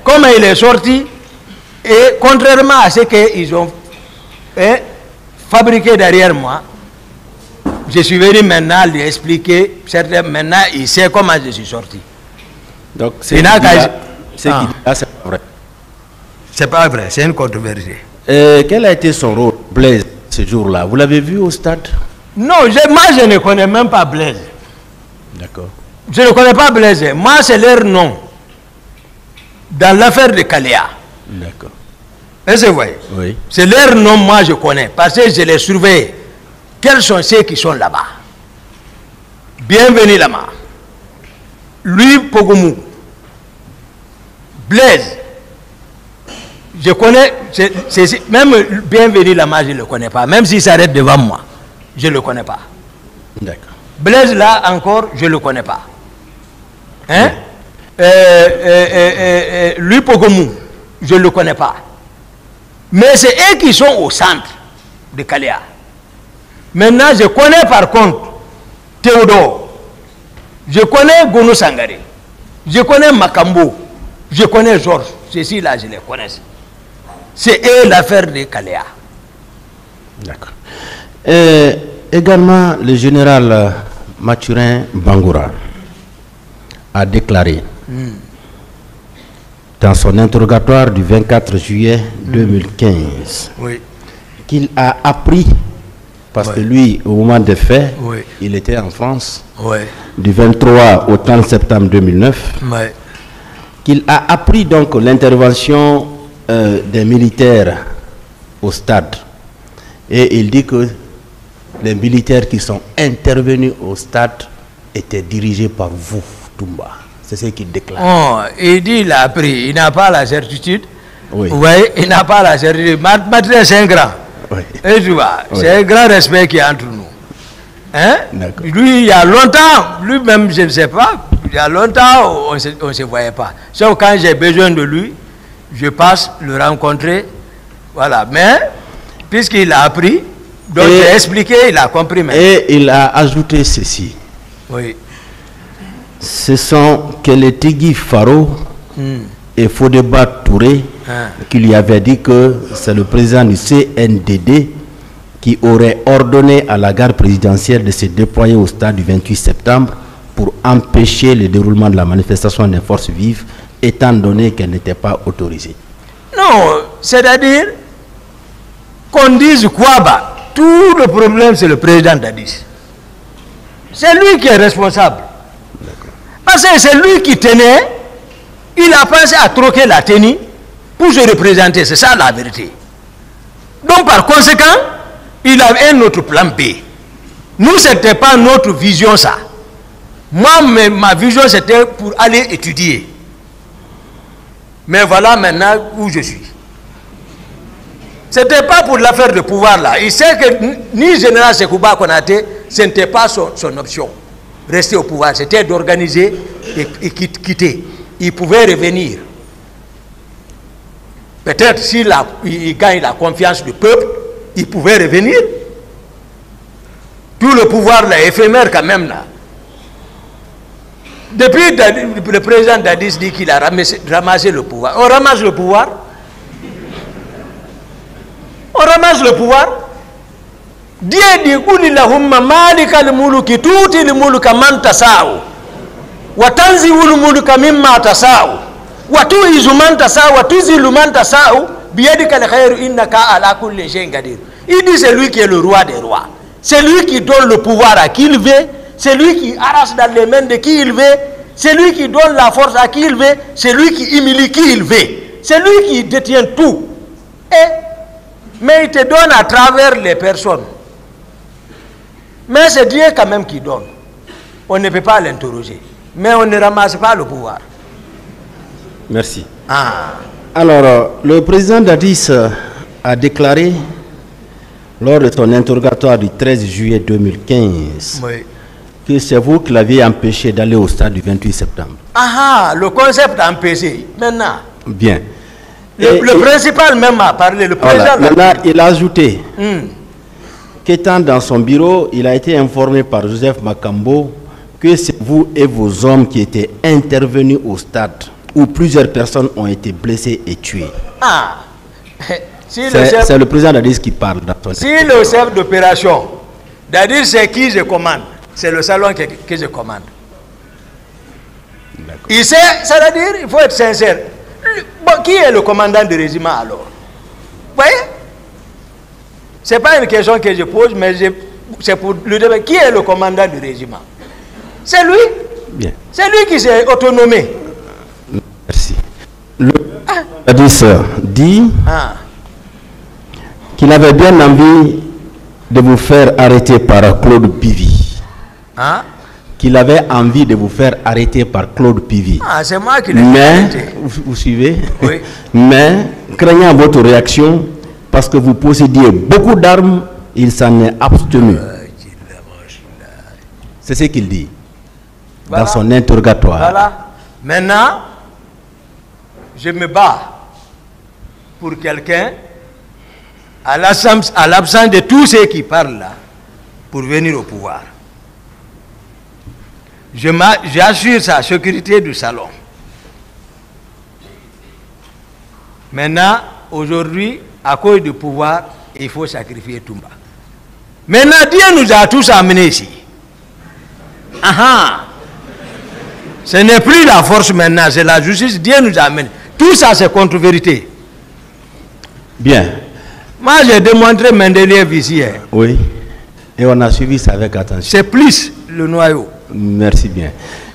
comment il est sorti, et contrairement à ce qu'ils ont fabriqué derrière moi, je suis venu maintenant lui expliquer. Maintenant, il sait comment je suis sorti. Donc, c'est pas vrai. C'est pas vrai, c'est une contre-vérité. Quel a été son rôle, Blaise, ce jour-là? Vous l'avez vu au stade? Non, moi je ne connais même pas Blaise. D'accord. Je ne connais pas Blaise. Moi, c'est leur nom. Dans l'affaire de Kaléa. D'accord. Est-ce que vous voyez? Oui. C'est leur nom, moi je connais, parce que je les surveille. Quels sont ceux qui sont là-bas? Bienvenue là-bas. Lui, Pogomou. Blaise. Je connais, même Bienvenue là-bas, je ne le connais pas. Même s'il s'arrête devant moi, je ne le connais pas. D'accord. Blaise là encore, je ne le connais pas. Hein? Lui, Pogomou, je ne le connais pas. Mais c'est eux qui sont au centre de Kaléa. Maintenant, je connais par contre Théodore. Je connais Gono Sangare. Je connais Makambo. Je connais Georges. Ceci-là, je les connais. C'est eux l'affaire de Kaléa. D'accord. Également, le général Mathurin Bangoura a déclaré dans son interrogatoire du 24 juillet 2015 qu'il a appris, parce que lui, au moment des faits, il était en France, du 23 au 30 septembre 2009, qu'il a appris donc l'intervention des militaires au stade. Et il dit que les militaires qui sont intervenus au stade étaient dirigés par vous, Toumba. C'est ce qu'il déclare. Oh, il dit qu'il a appris, il n'a pas la certitude. Oui. Oui, il n'a pas la charité. Mathieu, c'est un grand. Oui. Et tu vois, oui. C'est un grand respect qui est entre nous. Hein? Lui, il y a longtemps, lui-même, je ne sais pas, il y a longtemps, on ne se voyait pas. Sauf quand j'ai besoin de lui, je passe le rencontrer. Voilà. Mais, puisqu'il a appris, donc j'ai expliqué, il a compris même. Et il a ajouté ceci. Oui. Ce sont Kélétigui Faro et Fodeba Touré qui lui avaient dit que c'est le président du CNDD qui aurait ordonné à la garde présidentielle de se déployer au stade du 28 septembre pour empêcher le déroulement de la manifestation des forces vives, étant donné qu'elle n'était pas autorisée. Non, c'est-à-dire qu'on dise quoi, bah, tout le problème c'est le président d'Addis. C'est lui qui est responsable. Parce que c'est lui qui tenait, il a pensé à troquer la tenue pour se représenter, c'est ça la vérité. Donc par conséquent, il avait un autre plan B. Nous, ce n'était pas notre vision ça. Moi, ma vision c'était pour aller étudier. Mais voilà maintenant où je suis. Ce n'était pas pour l'affaire de pouvoir là. Il sait que ni général Sekouba Konaté, ce n'était pas son option. Rester au pouvoir, c'était d'organiser et quitter. Il pouvait revenir. Peut-être s'il gagne la confiance du peuple, il pouvait revenir. Tout le pouvoir là, éphémère quand même là. Depuis le président Dadis dit qu'il a ramassé le pouvoir. On ramasse le pouvoir. On ramasse le pouvoir. Dieu dit Kulillahumma malikal muluki tuti li muluka man tasau wa tanzi'ul muluka mimma tasau wa tu'izu man tasau wa tuzilu man tasau biyadika al-khayru innaka ala kulli shay'in qadir. Il dit c'est lui qui est le roi des rois. C'est lui qui donne le pouvoir à qui il veut, c'est lui qui arrache dans les mains de qui il veut, c'est lui qui donne la force à qui il veut, c'est lui qui humilie qui il veut. C'est lui qui détient tout. Mais il te donne à travers les personnes. Mais c'est Dieu quand même qui donne. On ne peut pas l'interroger. Mais on ne ramasse pas le pouvoir. Merci. Alors, le président Dadis a déclaré, lors de son interrogatoire du 13 juillet 2015, que c'est vous qui l'aviez empêché d'aller au stade du 28 septembre. Le concept empêché. Maintenant. Bien. Le principal même a parlé. Le président maintenant, il a ajouté qu'étant dans son bureau, il a été informé par Joseph Makambo que c'est vous et vos hommes qui étaient intervenus au stade où plusieurs personnes ont été blessées et tuées. C'est le président Dadis qui parle. Si le chef d'opération, Dadis c'est qui je commande, c'est le salon que je commande. Il sait, c'est-à-dire, il faut être sincère. Bon, qui est le commandant du régiment alors? Vous voyez? Ce n'est pas une question que je pose, mais c'est pour le débat. Qui est le commandant du régiment? C'est lui. Bien. C'est lui qui s'est autonomé. Merci. Le Dadis dit qu'il avait bien envie de vous faire arrêter par Claude Pivy. Qu'il avait envie de vous faire arrêter par Claude Pivy. C'est moi qui l'ai arrêté. Vous suivez? Oui. Mais, craignant votre réaction, parce que vous possédiez beaucoup d'armes, il s'en est abstenu. C'est ce qu'il dit dans son interrogatoire. Voilà. Maintenant, je me bats pour quelqu'un, à l'absence de tous ceux qui parlent là, pour venir au pouvoir. J'assure sa sécurité du salon. Maintenant, aujourd'hui, à cause du pouvoir, il faut sacrifier Toumba. Maintenant, Dieu nous a tous amenés ici. Ce n'est plus la force maintenant, c'est la justice. Dieu nous a amenés. Tout ça, c'est contre-vérité. Bien. Moi, j'ai démontré Mendeleev ici. Oui. Et on a suivi ça avec attention. C'est plus le noyau. Merci bien.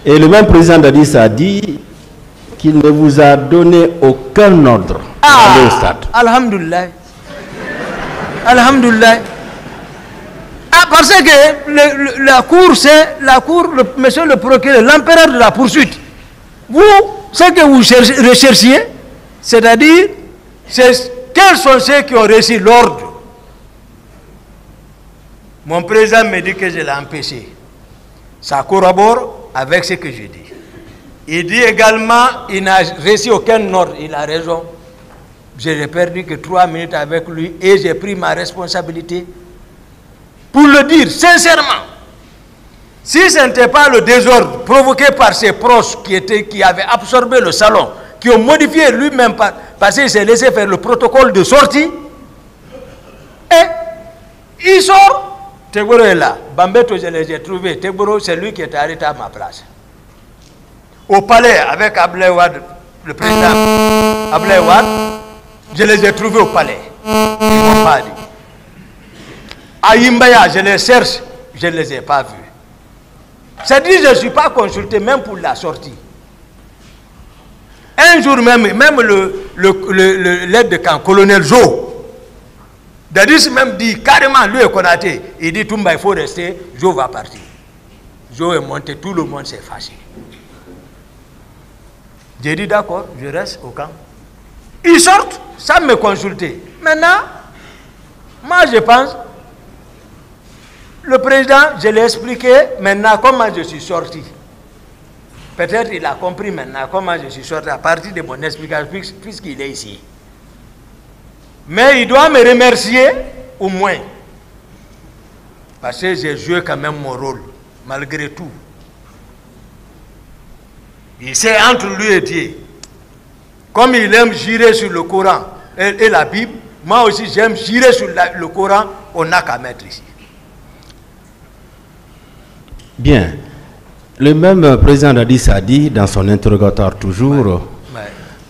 Et le même président Dadis a dit qu'il ne vous a donné aucun ordre d'aller au stade. Alhamdulillah. Alhamdulillah. Parce que la cour, c'est monsieur le procureur, l'empereur de la poursuite. Vous, ce que vous recherchiez, c'est-à-dire Quels sont ceux qui ont reçu l'ordre? Mon président me dit que je l'ai empêché. Ça corrobore avec ce que je dis. Il dit également qu'il n'a reçu aucun ordre. Il a raison. Je n'ai perdu que 3 minutes avec lui et j'ai pris ma responsabilité pour le dire sincèrement. Si ce n'était pas le désordre provoqué par ses proches qui avaient absorbé le salon, qui ont modifié lui-même parce qu'il s'est laissé faire le protocole de sortie, et il sort. Tegboro est là. Bambeto, je les ai trouvés. Tegboro, c'est lui qui est arrêté à ma place. Au palais, avec Ablaye Wade, le président Ablaye Wade, je les ai trouvés au palais. Ils ne m'ont pas dit. À Yimbaya, je les cherche, je ne les ai pas vus. C'est-à-dire que je ne suis pas consulté même pour la sortie. Un jour même l'aide de camp, colonel Jo, Dadis même dit carrément, lui et Konaté, il dit Toumba, il faut rester, Jo va partir. Jo est monté, tout le monde s'est fâché. J'ai dit d'accord, je reste au camp. Ils sortent sans me consulter. Maintenant, moi je pense, le président, je l'ai expliqué maintenant comment je suis sorti. Peut-être il a compris maintenant comment je suis sorti à partir de mon explication puisqu'il est ici. Mais il doit me remercier au moins. Parce que j'ai joué quand même mon rôle, malgré tout. Il sait entre lui et Dieu. Comme il aime jurer sur le Coran et la Bible, moi aussi j'aime jurer sur le Coran, on n'a qu'à mettre ici. Bien. Le même président Dadis a dit dans son interrogatoire toujours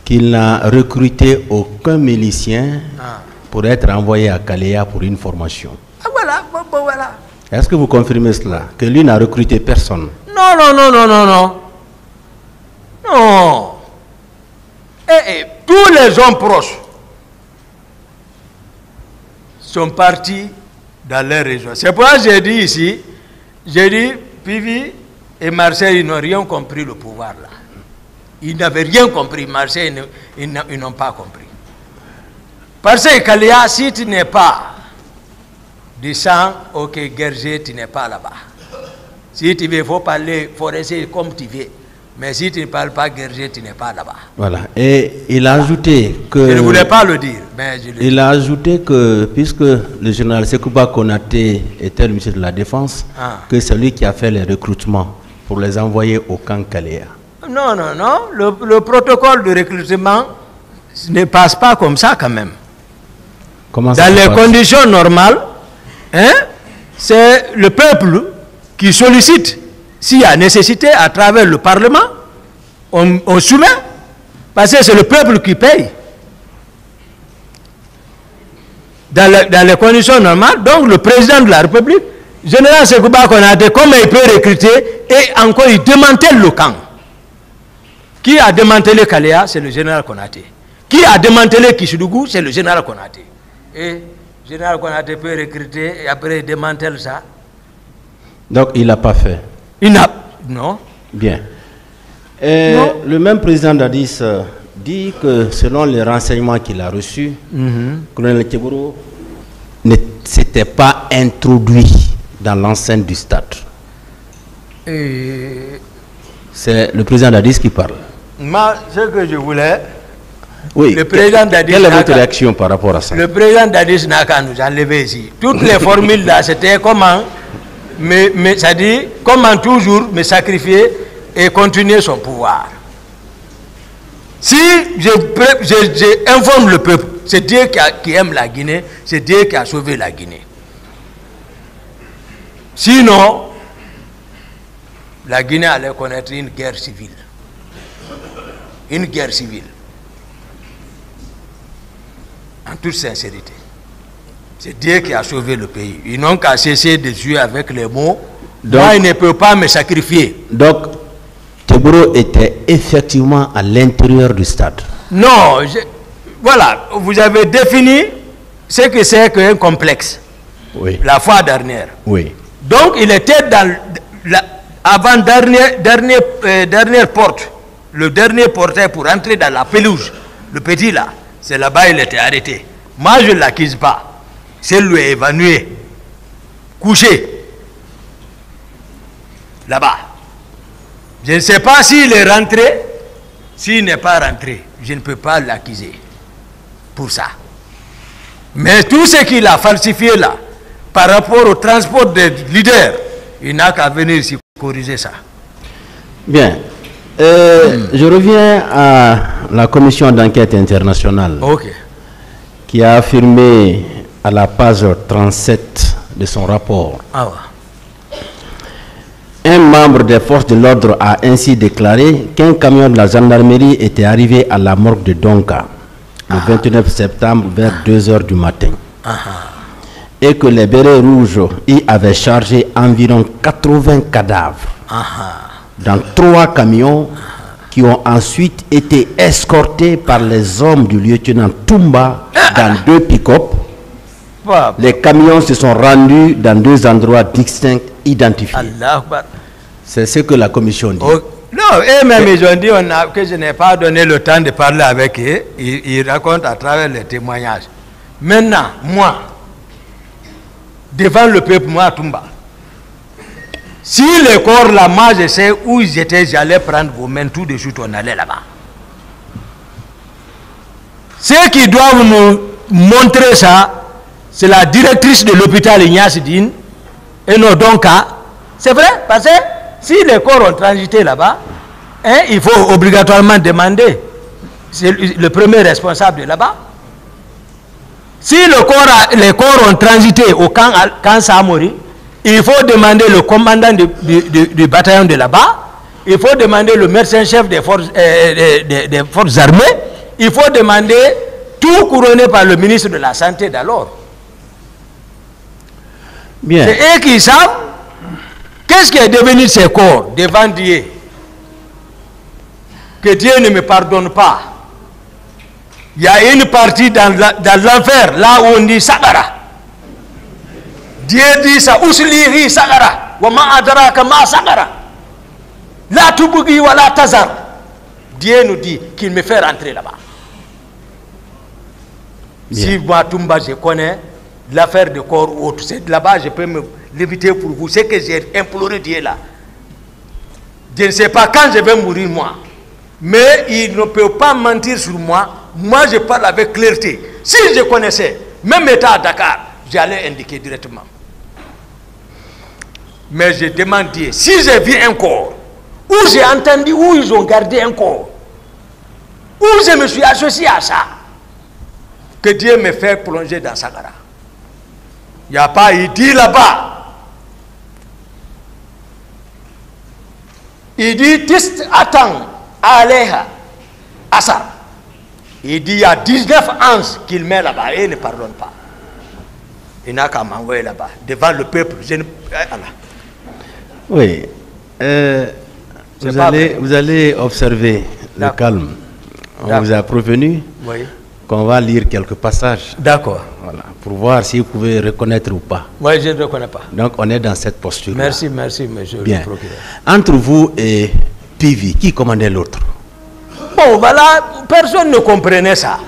qu'il n'a recruté aucun milicien pour être envoyé à Kalea pour une formation. Ah voilà, voilà. Est-ce que vous confirmez cela? Que lui n'a recruté personne? Non, non, non, non, non, non. Non. Tous les hommes proches sont partis dans leur région. C'est pourquoi j'ai dit ici, j'ai dit, Pivi et Marseille, ils n'ont rien compris le pouvoir là. Ils n'avaient rien compris. Marseille, ils n'ont pas compris. Parce que Kalea, si tu n'es pas du sang, ok, Gergé, tu n'es pas là-bas. Si tu veux, il faut parler, il faut rester comme tu veux. Mais si tu ne parles pas Gergé, tu n'es pas là-bas. Voilà. Et il a ajouté que... Je ne voulais pas le dire, mais je le dis. Il a ajouté que, puisque le général Sekouba Konaté était le ministre de la Défense, que c'est lui qui a fait les recrutements pour les envoyer au camp Kalea. Non, non, non. Le protocole de recrutement ne passe pas comme ça quand même. Comment ça dans les conditions normales, hein, c'est le peuple qui sollicite. S'il y a nécessité, à travers le Parlement, on soumet. Parce que c'est le peuple qui paye. Dans les conditions normales, donc le président de la République, général Sekouba Konaté, comment il peut recruter et encore il démantèle le camp. Qui a démantelé Kalea, c'est le général Konaté. Qui a démantelé Kishidougou, c'est le général Konaté. Et le général Konaté peut recruter et après il démantèle ça. Donc il n'a pas fait. Il n'a... Non. Bien. Non. Le même président Dadis dit que selon les renseignements qu'il a reçus, colonel Tegboro ne s'était pas introduit dans l'enceinte du stade. C'est le président Dadis qui parle. Moi, ce que je voulais... Oui. Le président Dadis... Quelle est votre réaction par rapport à ça? Le président Dadis n'a qu'à nous enlever ici. Toutes les formules là, c'était comment... Mais ça dit, comment toujours me sacrifier et continuer son pouvoir. Si j'informe le peuple, c'est Dieu qui aime la Guinée, c'est Dieu qui a sauvé la Guinée. Sinon, la Guinée allait connaître une guerre civile. Une guerre civile. En toute sincérité. C'est Dieu qui a sauvé le pays. Ils n'ont qu'à cesser de jouer avec les mots. Donc, moi, il ne peut pas me sacrifier. Donc, Tegboro était effectivement à l'intérieur du stade. Non, voilà, vous avez défini ce que c'est qu'un complexe. Oui. La fois dernière. Oui. Donc, il était dans avant dernière porte, le dernier portail pour entrer dans la pelouse, le petit là. C'est là-bas il était arrêté. Moi, je ne l'accuse pas. C'est lui évanoui, couché, là-bas. Je ne sais pas s'il est rentré, s'il n'est pas rentré. Je ne peux pas l'accuser pour ça. Mais tout ce qu'il a falsifié là, par rapport au transport des leaders, il n'a qu'à venir ici corriger ça. Bien. Je reviens à la commission d'enquête internationale qui a affirmé à la page 37 de son rapport. Un membre des forces de l'ordre a ainsi déclaré qu'un camion de la gendarmerie était arrivé à la morgue de Donka le 29 septembre vers 2 h du matin. Et que les bérets rouges y avaient chargé environ 80 cadavres dans 3 camions qui ont ensuite été escortés par les hommes du lieutenant Toumba dans 2 pick-up. Les camions se sont rendus dans 2 endroits distincts identifiés. C'est ce que la commission dit. Non, eux-mêmes ils ont dit que je n'ai pas donné le temps de parler avec eux. Ils racontent à travers les témoignages. Maintenant, moi, devant le peuple, moi, Toumba, si les corps là, moi je sais où ils étaient, j'allais prendre vos mains tout de suite, on allait là-bas. Ceux qui doivent nous montrer ça, c'est la directrice de l'hôpital Ignace Dine et nos Donka. C'est vrai, parce que si les corps ont transité là-bas, hein, il faut obligatoirement demander. C'est le premier responsable de là-bas. Si les corps ont transité au camp Samori, il faut demander le commandant du bataillon de là-bas, il faut demander le médecin-chef des forces armées, il faut demander tout couronné par le ministre de la Santé d'alors. Bien. C'est eux qui savent qu'est-ce qui est devenu de ces corps devant Dieu. Que Dieu ne me pardonne pas. Il y a une partie dans l'enfer, là où on dit Sagara. Dieu dit ça, Uslihi Sagara, wa ma adraka ma Sagara. La tubugi wa la tazar. Dieu nous dit qu'il me fait rentrer là-bas. Si moi, Toumba, je connais l'affaire de corps ou autre, c'est là-bas, je peux me l'éviter pour vous. C'est que j'ai imploré Dieu là. Je ne sais pas quand je vais mourir, moi. Mais il ne peut pas mentir sur moi. Moi, je parle avec clarté. Si je connaissais, même état à Dakar, j'allais indiquer directement. Mais je demande Dieu, si j'ai vu un corps, où j'ai entendu, où ils ont gardé un corps, où je me suis associé à ça, que Dieu me fait plonger dans Sagara. Il n'y a pas, il dit là-bas, il dit, Tist attend, Aleha, Asa. Il dit, il y a 19 ans qu'il met là-bas et il ne pardonne pas. Il n'a qu'à m'envoyer là-bas, devant le peuple. Oui. Vous allez observer le calme. On vous a prévenu qu'on va lire quelques passages. D'accord. Voilà, pour voir si vous pouvez reconnaître ou pas. Oui, je ne reconnais pas. Donc on est dans cette posture. Merci, merci, monsieur Bien. le procureur. Entre vous et Pivi, qui commandait l'autre? Bon, voilà, personne ne comprenait ça.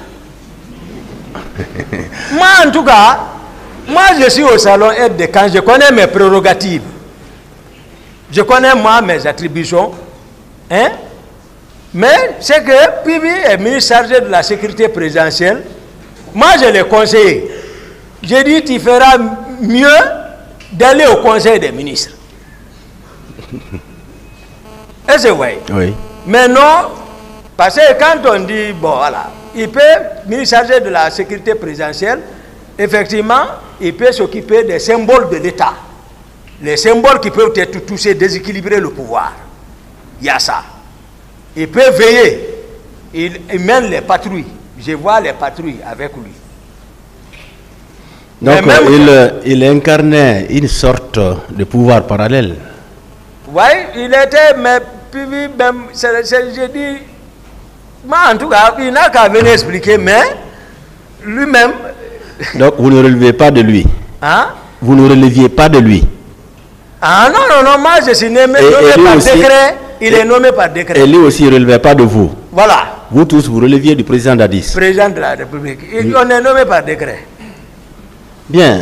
Moi, en tout cas, moi, je suis au salon aide de camp, je connais mes prérogatives. Je connais, moi, mes attributions. Hein? Mais c'est que Pivi est ministre chargé de la sécurité présidentielle. Moi, je l'ai conseillé. J'ai dit, tu feras mieux d'aller au conseil des ministres. Et c'est vrai. Oui. Mais non, parce que quand on dit, bon, voilà, il peut, ministre chargé de la sécurité présidentielle, effectivement, il peut s'occuper des symboles de l'État. Les symboles qui peuvent être touchés, déséquilibrer le pouvoir. Il y a ça. Il peut veiller. Il mène les patrouilles. Je vois les patrouilles avec lui. Donc il incarnait une sorte de pouvoir parallèle. Oui, il était, mais puis même, j'ai dit, moi en tout cas, il n'a qu'à venir expliquer, mais lui-même... Donc vous ne relevez pas de lui. Hein? Vous ne releviez pas de lui. Ah non, non, non, moi je suis nommé par décret, il est nommé par décret. Et lui aussi ne relevait pas de vous. Voilà. Vous tous, vous releviez du président Dadis. Président de la République. On est nommé par décret. Bien.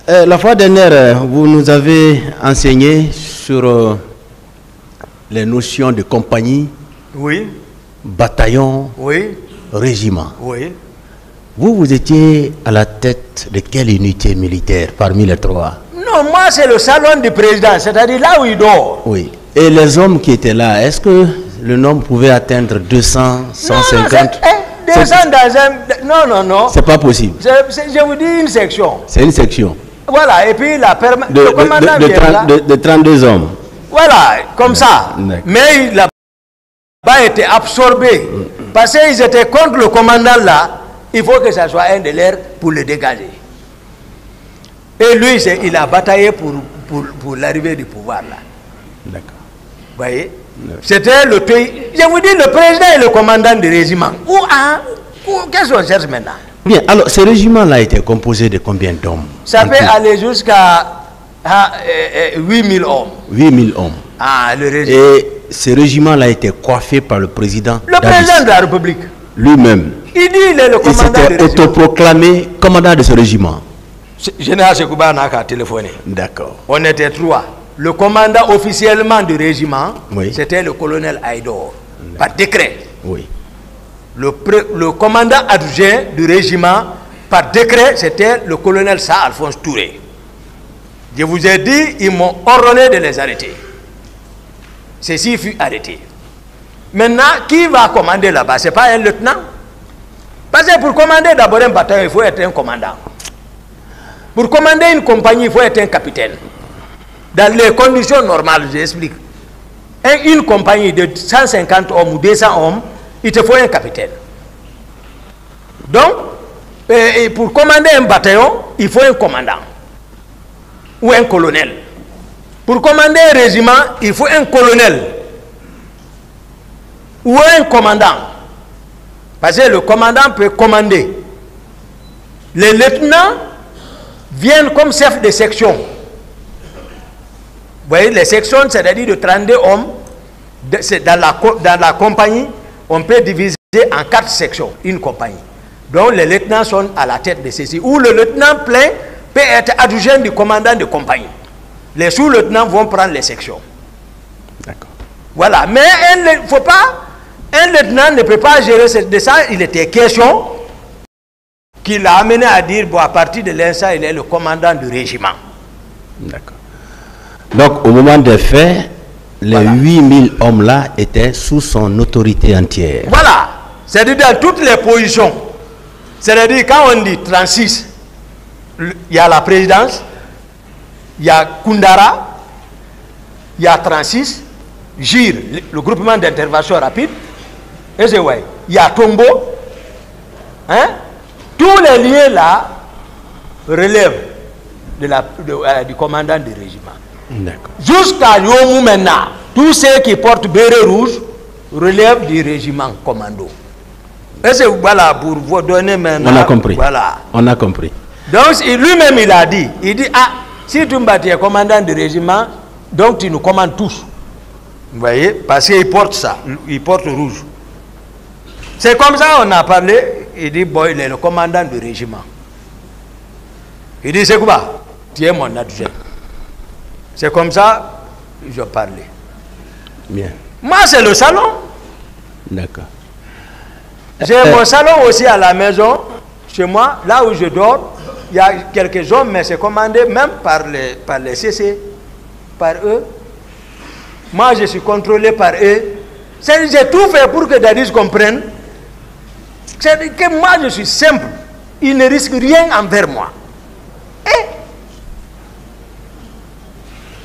La fois dernière, vous nous avez enseigné sur les notions de compagnie, oui, bataillon, oui, régiment. Oui. Vous étiez à la tête de quelle unité militaire parmi les trois? Non, moi c'est le salon du président, c'est-à-dire là où il dort. Oui. Et les hommes qui étaient là, est-ce que le nombre pouvait atteindre 200, 150? Non, 200 dans un... Non, non, non. C'est pas possible. Je vous dis une section. C'est une section. Voilà, et puis le commandant de 32 hommes. Voilà, comme ça. Mais il n'a pas été absorbé. Parce qu'ils étaient contre le commandant là. Il faut que ça soit un de leurs pour le dégager. Et lui, il a bataillé pour l'arrivée du pouvoir là. D'accord. Vous voyez? C'était le pays. Je vous dis, le président et le commandant du régiment. Qu'est-ce qu'on cherche maintenant? Bien, alors ce régiment-là était composé de combien d'hommes? Ça peut aller jusqu'à 8000 hommes. 8000 hommes. Ah, le régiment. Et ce régiment-là était coiffé par le président. Le président de la République. Lui-même. Il dit il est le commandant du régiment. Il s'était autoproclamé commandant de ce régiment. Général Sekouba n'a qu'à téléphoner. D'accord. On était trois. Le commandant officiellement du régiment, oui, c'était le colonel Aïdor, par décret. Oui. Le commandant adjoint du régiment, par décret, c'était le colonel Sa Alphonse Touré. Je vous ai dit, ils m'ont ordonné de les arrêter. Ceci fut arrêté. Maintenant, qui va commander là-bas? Ce n'est pas un lieutenant. Parce que pour commander d'abord un bataillon, il faut être un commandant. Pour commander une compagnie, il faut être un capitaine. Dans les conditions normales, j'explique. Une compagnie de 150 hommes ou 200 hommes, il te faut un capitaine. Donc, pour commander un bataillon, il faut un commandant. Ou un colonel. Pour commander un régiment, il faut un colonel. Ou un commandant. Parce que le commandant peut commander. Les lieutenants viennent comme chef de section. Vous voyez, les sections, c'est-à-dire de 32 hommes, dans la compagnie, on peut diviser en 4 sections, une compagnie. Donc les lieutenants sont à la tête de ceci. Ou le lieutenant plein peut être adjoint du commandant de compagnie. Les sous-lieutenants vont prendre les sections. D'accord. Voilà. Mais il ne faut pas, un lieutenant ne peut pas gérer de ça. Il était question qui l'a amené à dire, bon, à partir de l'instant, il est le commandant du régiment. D'accord. Donc, au moment des faits, les 8000 hommes-là étaient sous son autorité entière. Voilà. C'est-à-dire dans toutes les positions. C'est-à-dire quand on dit 36, il y a la présidence, il y a Koundara, il y a 36, GIR, le groupement d'intervention rapide, et c'est ouais, il y a Tombo, hein? Tous les liens là relèvent du commandant du régiment. Jusqu'à Yomou maintenant, tous ceux qui portent béret rouge relèvent du régiment commando. Et c'est voilà pour vous donner maintenant. On a compris. Voilà. On a compris. Donc lui-même il a dit, si tu es commandant du régiment, donc tu nous commandes tous. Vous voyez, parce qu'il porte ça, il porte rouge. C'est comme ça on a parlé. Il dit, bon, il est le commandant du régiment. Il dit, c'est quoi? Tu es mon adjoint. C'est comme ça que je parlais. Bien. Moi, c'est le salon. D'accord. J'ai mon salon aussi à la maison, chez moi, là où je dors. Il y a quelques hommes, mais c'est commandé même par les CC, par eux. Moi, je suis contrôlé par eux. J'ai tout fait pour que Dadis comprenne. C'est que moi, je suis simple. Il ne risque rien envers moi. Et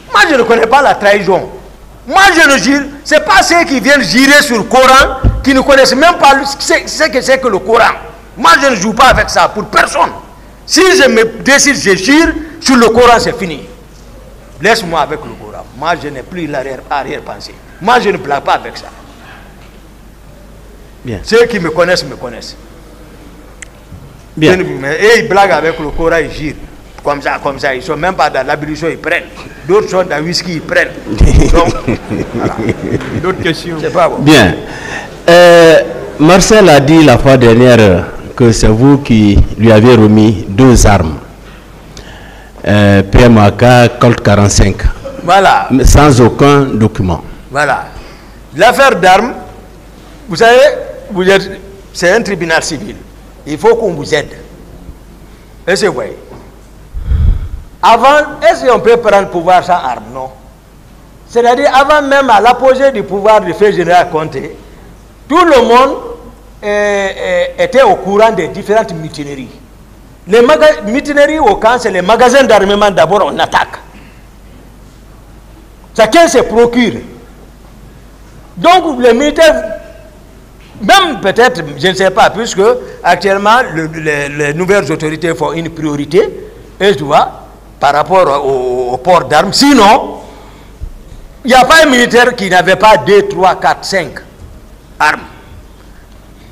moi, je ne connais pas la trahison. Moi, je ne jure. Ce n'est pas ceux qui viennent jurer sur le Coran qui ne connaissent même pas ce que c'est que le Coran. Moi, je ne joue pas avec ça pour personne. Si je me décide, je jure sur le Coran, c'est fini. Laisse-moi avec le Coran. Moi, je n'ai plus l'arrière-pensée. Moi, je ne blague pas avec ça. Bien. Ceux qui me connaissent, me connaissent. Bien. Et ils blaguent avec le Coran, ils girent. Comme ça. Ils ne sont même pas dans l'ablution, ils prennent. D'autres sont dans le whisky, ils prennent. Donc, voilà. D'autres questions? C'est pas bon. Bien. Marcel a dit la fois dernière que c'est vous qui lui avez remis 2 armes. PMAK, Colt 45. Voilà. Sans aucun document. Voilà. L'affaire d'armes, vous savez, c'est un tribunal civil. Il faut qu'on vous aide. Et c'est vrai. Avant, est-ce qu'on peut prendre le pouvoir sans armes? Non. C'est-à-dire, avant même à l'apogée du pouvoir du fait général Conté, tout le monde était au courant des différentes mutineries. Les mutineries au camp, c'est les magasins d'armement d'abord on attaque. Chacun se procure. Donc les militaires, même peut-être, je ne sais pas, puisque actuellement les nouvelles autorités font une priorité, et tu vois, par rapport au port d'armes. Sinon, il n'y a pas un militaire qui n'avait pas 2, 3, 4, 5 armes.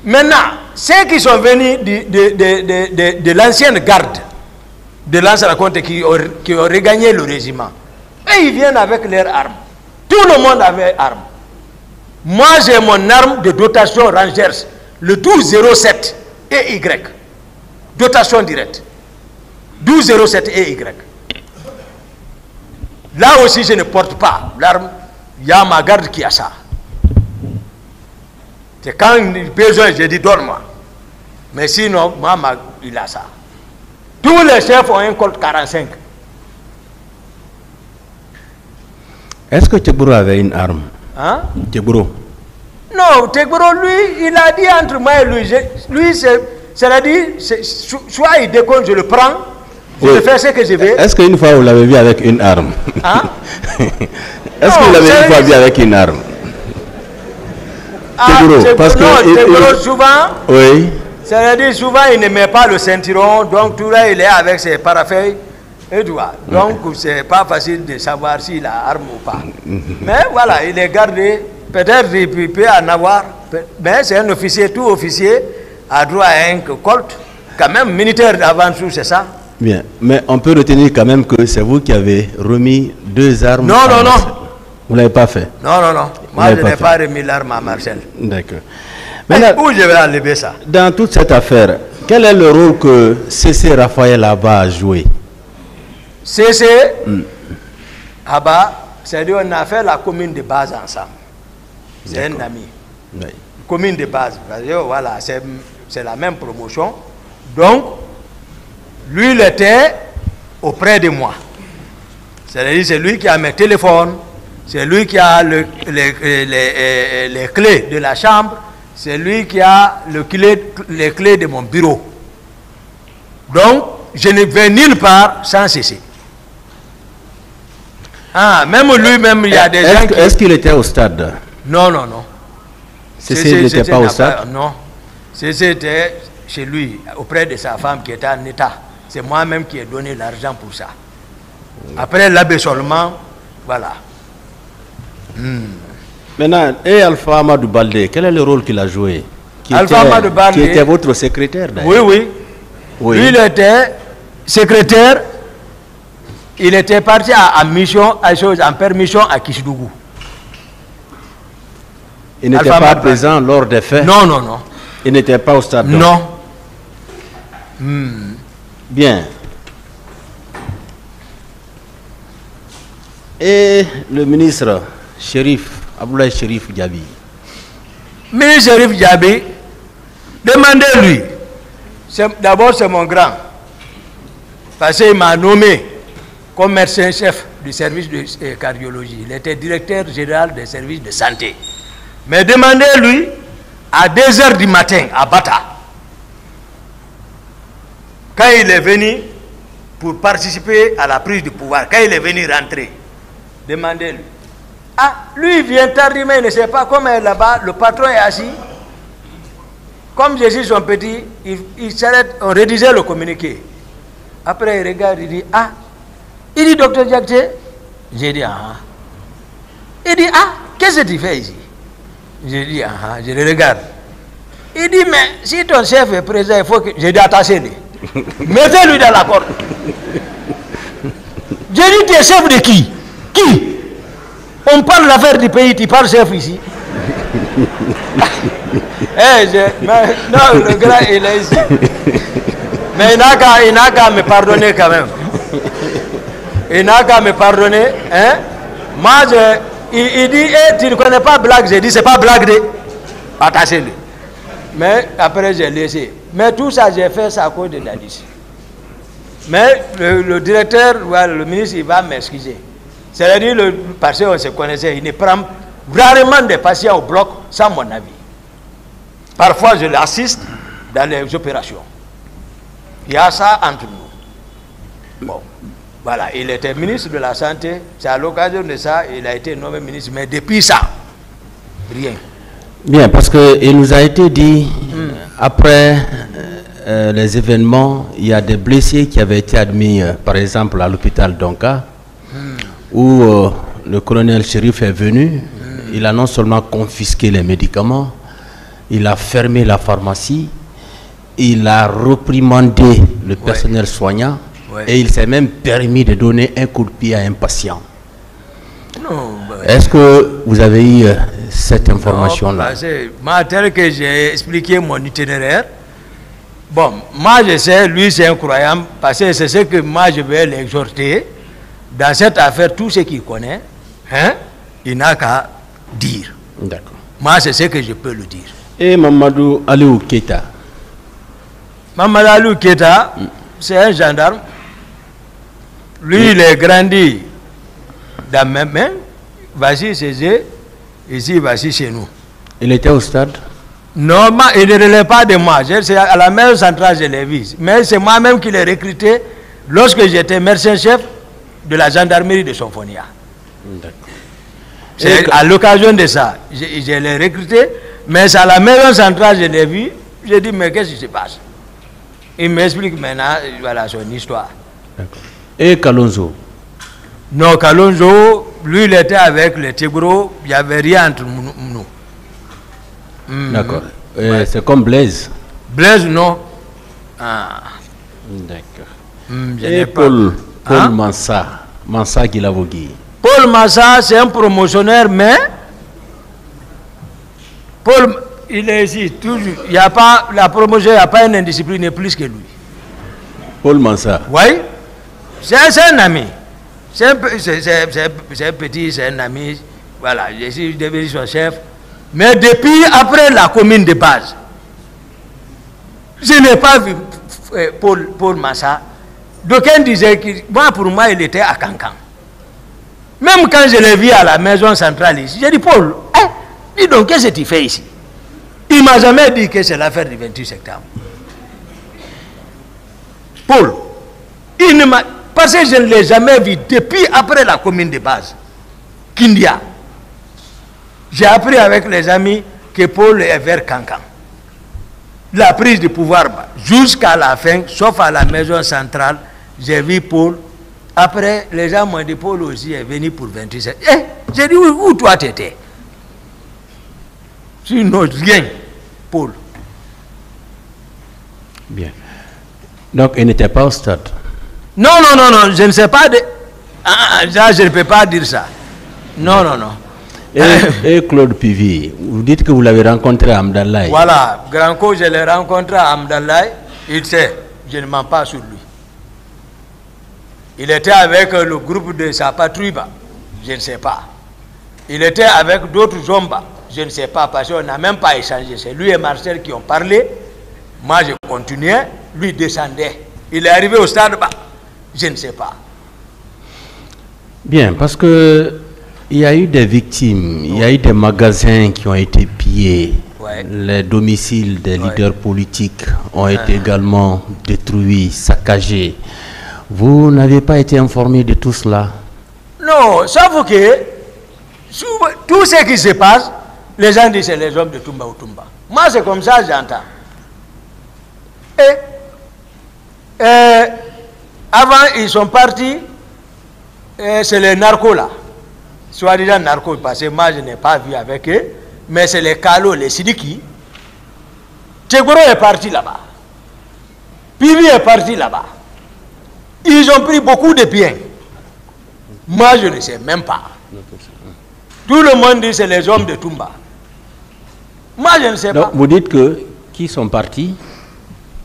Maintenant, ceux qui sont venus de l'ancienne garde, de l'ancien compte qui ont regagné le régiment, et ils viennent avec leurs armes. Tout le monde avait armes. Moi, j'ai mon arme de dotation Rangers, le 1207 EY. Dotation directe. 1207 EY. Là aussi, je ne porte pas l'arme. Il y a ma garde qui a ça. C'est quand il a besoin, je dis donne-moi. Mais sinon, moi, il a ça. Tous les chefs ont un Colt 45. Est-ce que Tegboro avait une arme? Hein? Tegboro? Non, Tegboro, lui, il a dit entre moi et lui, c'est-à-dire, soit il déconne, je le prends, je le fais ce que je veux. Est-ce qu'une fois vous l'avez vu avec une arme? Hein? Est-ce que vous l'avez une fois vu avec une arme? Tegboro, parce que Tegboro, souvent, oui. C'est-à-dire, souvent, il ne met pas le ceinturon, donc tout là, il est avec ses parafeuilles. Et tu vois, donc c'est pas facile de savoir s'il a arme ou pas. Mais voilà, il est gardé. Peut-être il peut en avoir. Mais c'est un officier, tout officier a droit à un Colt. Quand même, militaire avant tout, c'est ça. Bien, mais on peut retenir quand même que c'est vous qui avez remis 2 armes. Non, non, non. Vous ne l'avez pas fait? Non, non, non. Moi, je n'ai pas remis l'arme à Marcel. D'accord. Mais où je vais enlever ça? Dans toute cette affaire, quel est le rôle que C.C. Raphaël Abba a joué? C.C. Abba, c'est-à-dire on a fait la commune de base ensemble. C'est un ami. Oui. Commune de base. Voilà, c'est la même promotion. Donc, lui, il était auprès de moi. C'est-à-dire, c'est lui qui a mes téléphones, c'est lui qui a les clés de la chambre, c'est lui qui a les clés de mon bureau. Donc, je ne vais nulle part sans cesser. Ah, même lui-même, il y a des gens qui... Est-ce qu'il était au stade? Non, non, non. Cécile n'était pas au stade? Non. Cécile était chez lui, auprès de sa femme qui était en état. C'est moi-même qui ai donné l'argent pour ça. Après l'abaissement, voilà. Maintenant, et Alpha Amadou Baldé, quel est le rôle qu'il a joué? Alpha Amadou Baldé, qui était votre secrétaire d'ailleurs. Oui, oui. Lui, il était secrétaire. Il était parti en permission à Kishidougou. Il n'était pas présent lors des faits? Non, non, non. Il n'était pas au stade? Donc. Non. Bien. Et le ministre Chérif, Abdoulaye Chérif Diaby? Ministre Chérif Diaby, demandez-lui. D'abord, c'est mon grand. Parce qu'il m'a nommé comme médecin-chef du service de cardiologie. Il était directeur général des services de santé. Mais demandez-lui à 2 h du matin à Bata, quand il est venu pour participer à la prise du pouvoir, quand il est venu rentrer, demandez-lui. Ah, lui il vient tardivement, il ne sait pas comment là-bas, le patron est assis. Comme je suis son petit, il s'arrête, on rédigeait le communiqué. Après il regarde, il dit, ah, il dit, docteur Diakité. J'ai dit, ah. Il dit, ah, qu'est-ce que tu fais ici? J'ai dit, ah, je le regarde. Il dit, mais si ton chef est présent, il faut que... J'ai dit, attachez-le. Mettez-lui dans la porte. J'ai dit, tu es chef de qui? Qui? On parle de l'affaire du pays, tu parles chef ici. Non, le grand, il est ici. Mais il n'a qu'à me pardonner quand même. Il n'a qu'à me pardonner. Hein? Moi, il dit, tu ne connais pas blague. J'ai dit, c'est pas blague de. Attachez-le. Mais après, j'ai laissé. Mais tout ça, j'ai fait ça à cause de Dadis. Mais le directeur, le ministre, il va m'excuser. C'est-à-dire, parce qu'on se connaissait, il ne prend rarement des patients au bloc sans mon avis. Parfois, je l'assiste dans les opérations. Il y a ça entre nous. Bon, voilà, il était ministre de la Santé. C'est à l'occasion de ça, il a été nommé ministre. Mais depuis ça, rien. Bien, parce qu'il nous a été dit, après les événements, il y a des blessés qui avaient été admis, par exemple, à l'hôpital d'Onka, où le colonel Chérif est venu. Il a non seulement confisqué les médicaments, il a fermé la pharmacie, il a reprimandé le personnel soignant, et il s'est même permis de donner un coup de pied à un patient. Est-ce que vous avez eu cette information-là? Moi, tel que j'ai expliqué mon itinéraire, bon, moi je sais, lui c'est un croyant, parce que c'est ce que moi je vais l'exhorter. Dans cette affaire, tout ce qu'il connaît, hein, il n'a qu'à dire. D'accord. Moi, c'est ce que je peux le dire. Et Mamadou Aliou Keita? Mamadou Aliou Keita, c'est un gendarme. Lui, il est grandi dans mes mains. Voici chez eux, ici, voici chez nous. Il était au stade? Non, il ne relève pas de moi. C'est à la maison centrale, je l'ai vu. Mais c'est moi-même qui l'ai recruté lorsque j'étais médecin-chef de la gendarmerie de Sonfonia. C'est à l'occasion de ça, je l'ai recruté, mais c'est à la maison centrale, je l'ai vu. J'ai dit, mais qu'est-ce qui se passe? Il m'explique maintenant, voilà son histoire. Et Kalonzo? Non, Kalonzo, lui, il était avec les Tigro, il n'y avait rien entre nous. D'accord. C'est comme Blaise? Blaise, non. Ah. D'accord. Et Paul Mansa Guilavogui? Paul Mansa, c'est un promotionnaire, mais Paul, il est ici, toujours. Il n'y a pas, la promotion, il n'y a pas une indiscipline plus que lui. Paul Mansa? Oui. C'est un ami. C'est un petit, c'est un ami. Voilà, je suis devenu son chef. Mais depuis, après la commune de base, je n'ai pas vu Paul Massa. D'aucuns disaient que, pour moi, il était à Cancan. Même quand je l'ai vu à la maison centrale ici, j'ai dit, Paul, dis donc, qu'est-ce que tu fais ici? Il ne m'a jamais dit que c'est l'affaire du 28 septembre. Paul, il ne m'a... Parce que je ne l'ai jamais vu depuis après la commune de base, Kindia. J'ai appris avec les amis que Paul est vers Cancan. La prise de pouvoir, jusqu'à la fin, sauf à la maison centrale, j'ai vu Paul. Après, les gens m'ont dit, Paul aussi est venu pour 27. J'ai dit, où toi tu étais? Sinon, rien, Paul. Bien. Donc, il n'était pas au stade? Non, je ne sais pas. Je ne peux pas dire ça. Non. Et Claude Pivi, vous dites que vous l'avez rencontré à Amdalaï. Voilà, Granco, je l'ai rencontré à Amdalaï. Il sait, je ne mens pas sur lui. Il était avec le groupe de sa patrouille, je ne sais pas. Il était avec d'autres hommes, je ne sais pas, parce qu'on n'a même pas échangé. C'est lui et Marcel qui ont parlé. Moi, je continuais, lui descendait. Il est arrivé au stade, je ne sais pas. Bien, parce que il y a eu des victimes, il y a eu des magasins qui ont été pillés, les domiciles des leaders politiques ont été également détruits, saccagés. Vous n'avez pas été informé de tout cela? Non, sauf que tout ce qui se passe, les gens disent c'est les hommes de Toumba ou Toumba. Moi, c'est comme ça que j'entends. Avant, ils sont partis, c'est les narcos là. Soit-disant narcos, parce que moi je n'ai pas vu avec eux, mais c'est les Kalo, les Sidiki. Tchegoro est parti là-bas. Pivi est parti là-bas. Ils ont pris beaucoup de biens. Moi je ne sais même pas. Tout le monde dit c'est les hommes de Toumba. Moi, je ne sais pas. Vous dites que qui sont partis?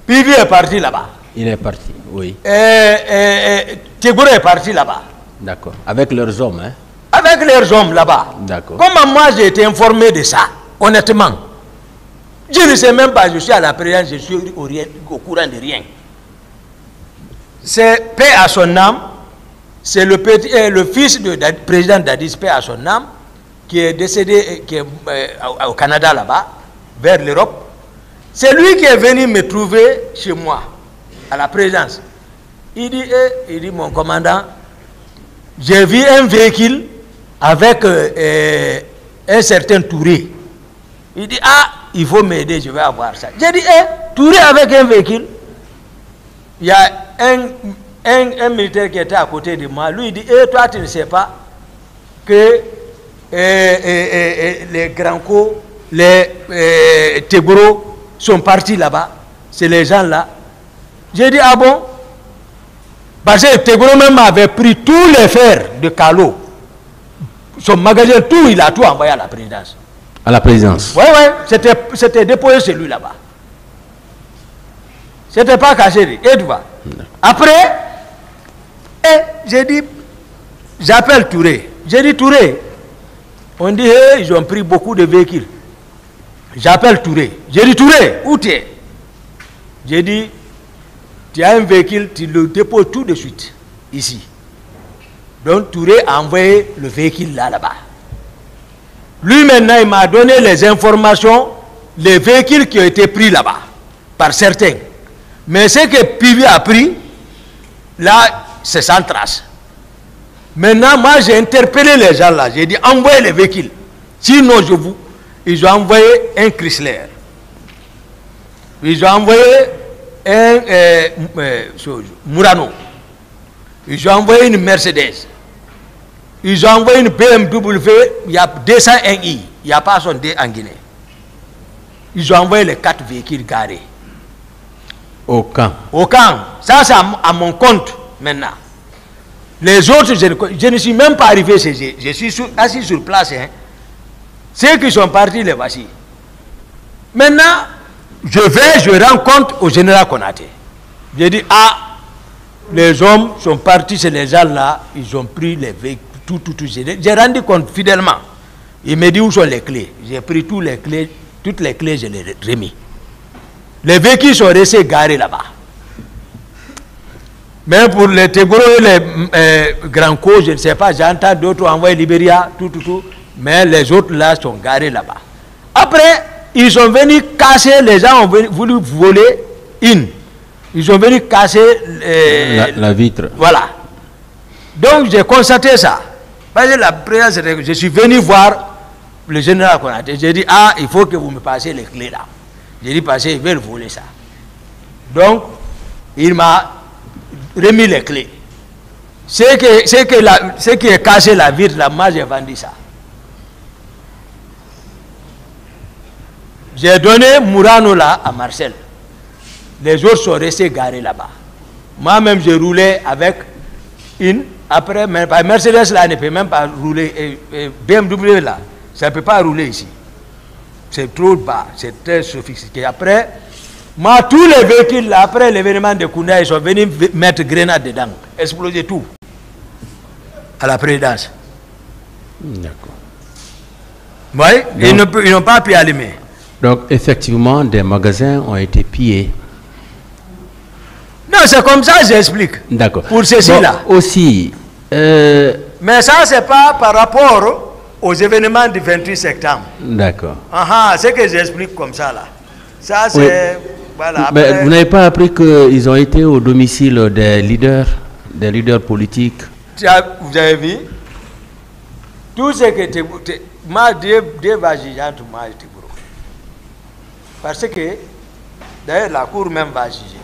Pivi est parti là-bas. Il est parti, oui. Tegboro est parti là-bas. D'accord. Avec leurs hommes, hein? Avec leurs hommes là-bas. D'accord. Comment moi j'ai été informé de ça, honnêtement? Je ne sais même pas, je suis à la présidence, je suis au courant de rien. C'est paix à son âme, c'est le fils du président Dadis, paix à son âme, qui est décédé au Canada là-bas, vers l'Europe. C'est lui qui est venu me trouver chez moi, à la présidence. Il dit mon commandant, j'ai vu un véhicule avec un certain Touré. Il dit, ah, il faut m'aider, je vais avoir ça. J'ai dit, Touré avec un véhicule. Il y a un militaire qui était à côté de moi. Lui, il dit, toi, tu ne sais pas que les Granco, les Tegboro sont partis là-bas. C'est les gens là. J'ai dit, ah bon? Parce que Tegboro même avait pris tous les fers de Kalo. Son magasin, tout, il a tout envoyé à la présidence. À la présidence? Oui, c'était déposé chez lui là-bas. C'était pas caché. Et tu vois. Après, j'ai dit, j'appelle Touré. J'ai dit, Touré, on dit, ils ont pris beaucoup de véhicules. J'appelle Touré. J'ai dit, Touré, où tu es? J'ai dit, tu as un véhicule, tu le déposes tout de suite, ici. Donc Touré a envoyé le véhicule là-bas. Lui maintenant, il m'a donné les informations, les véhicules qui ont été pris là-bas, par certains. Mais ce que Pivi a pris, là, c'est sans trace. Maintenant, moi, j'ai interpellé les gens là. J'ai dit, envoyez les véhicules. Sinon, ils ont envoyé un Chrysler. Ils ont envoyé un Murano. Ils ont envoyé une Mercedes. Ils ont envoyé une BMW. Il y a 201i. Il n'y a pas son D en Guinée. Ils ont envoyé les 4 véhicules garés. Au camp. Au camp. Ça, c'est à mon compte maintenant. Les autres, je ne suis même pas arrivé chez eux. Je suis assis sur place. Hein. Ceux qui sont partis, les voici. Maintenant, je rends compte au général Konaté. Je dis, ah, les hommes sont partis chez les gens là, ils ont pris les véhicules, tout. J'ai rendu compte fidèlement. Il me dit où sont les clés. J'ai pris toutes les clés, je les ai remis. Les véhicules sont restés garés là-bas. Mais pour les Tegboro et les Granco, je ne sais pas, j'entends d'autres envoyer Libéria, tout. Mais les autres là sont garés là-bas. Après, ils sont venus casser, les gens ont voulu voler une. Ils sont venus casser la vitre. Voilà. Donc j'ai constaté ça. Parce que la présidence, je suis venu voir le général Konaté. J'ai dit, ah, il faut que vous me passiez les clés là. J'ai dit, parce qu'ils veulent voler ça. Donc, il m'a remis les clés. Ce qui est cassé la vitre là, moi j'ai vendu ça. J'ai donné Murano là à Marcel. Les autres sont restés garés là-bas. Moi-même, je roulais avec une. Après, Mercedes là ne peut même pas rouler. BMW là, ça ne peut pas rouler ici. C'est trop bas, c'est très sophistiqué. Après, moi, tous les véhicules là, après l'événement de Kounda, ils sont venus mettre grenade dedans, exploser tout. À la présidence. D'accord. Oui, ils n'ont pas pu allumer. Donc, effectivement, des magasins ont été pillés. Non, c'est comme ça que j'explique. D'accord. Pour ceci-là. Aussi. Mais ça, c'est pas par rapport aux événements du 28 septembre. D'accord. C'est que j'explique comme ça, là. Ça, c'est... Oui. Voilà, mais après... vous n'avez pas appris qu'ils ont été au domicile des leaders politiques? Vous avez vu? Tout ce que... Moi, Dieu va juger entre moi et Tegboro. Parce que, d'ailleurs, la cour même va juger.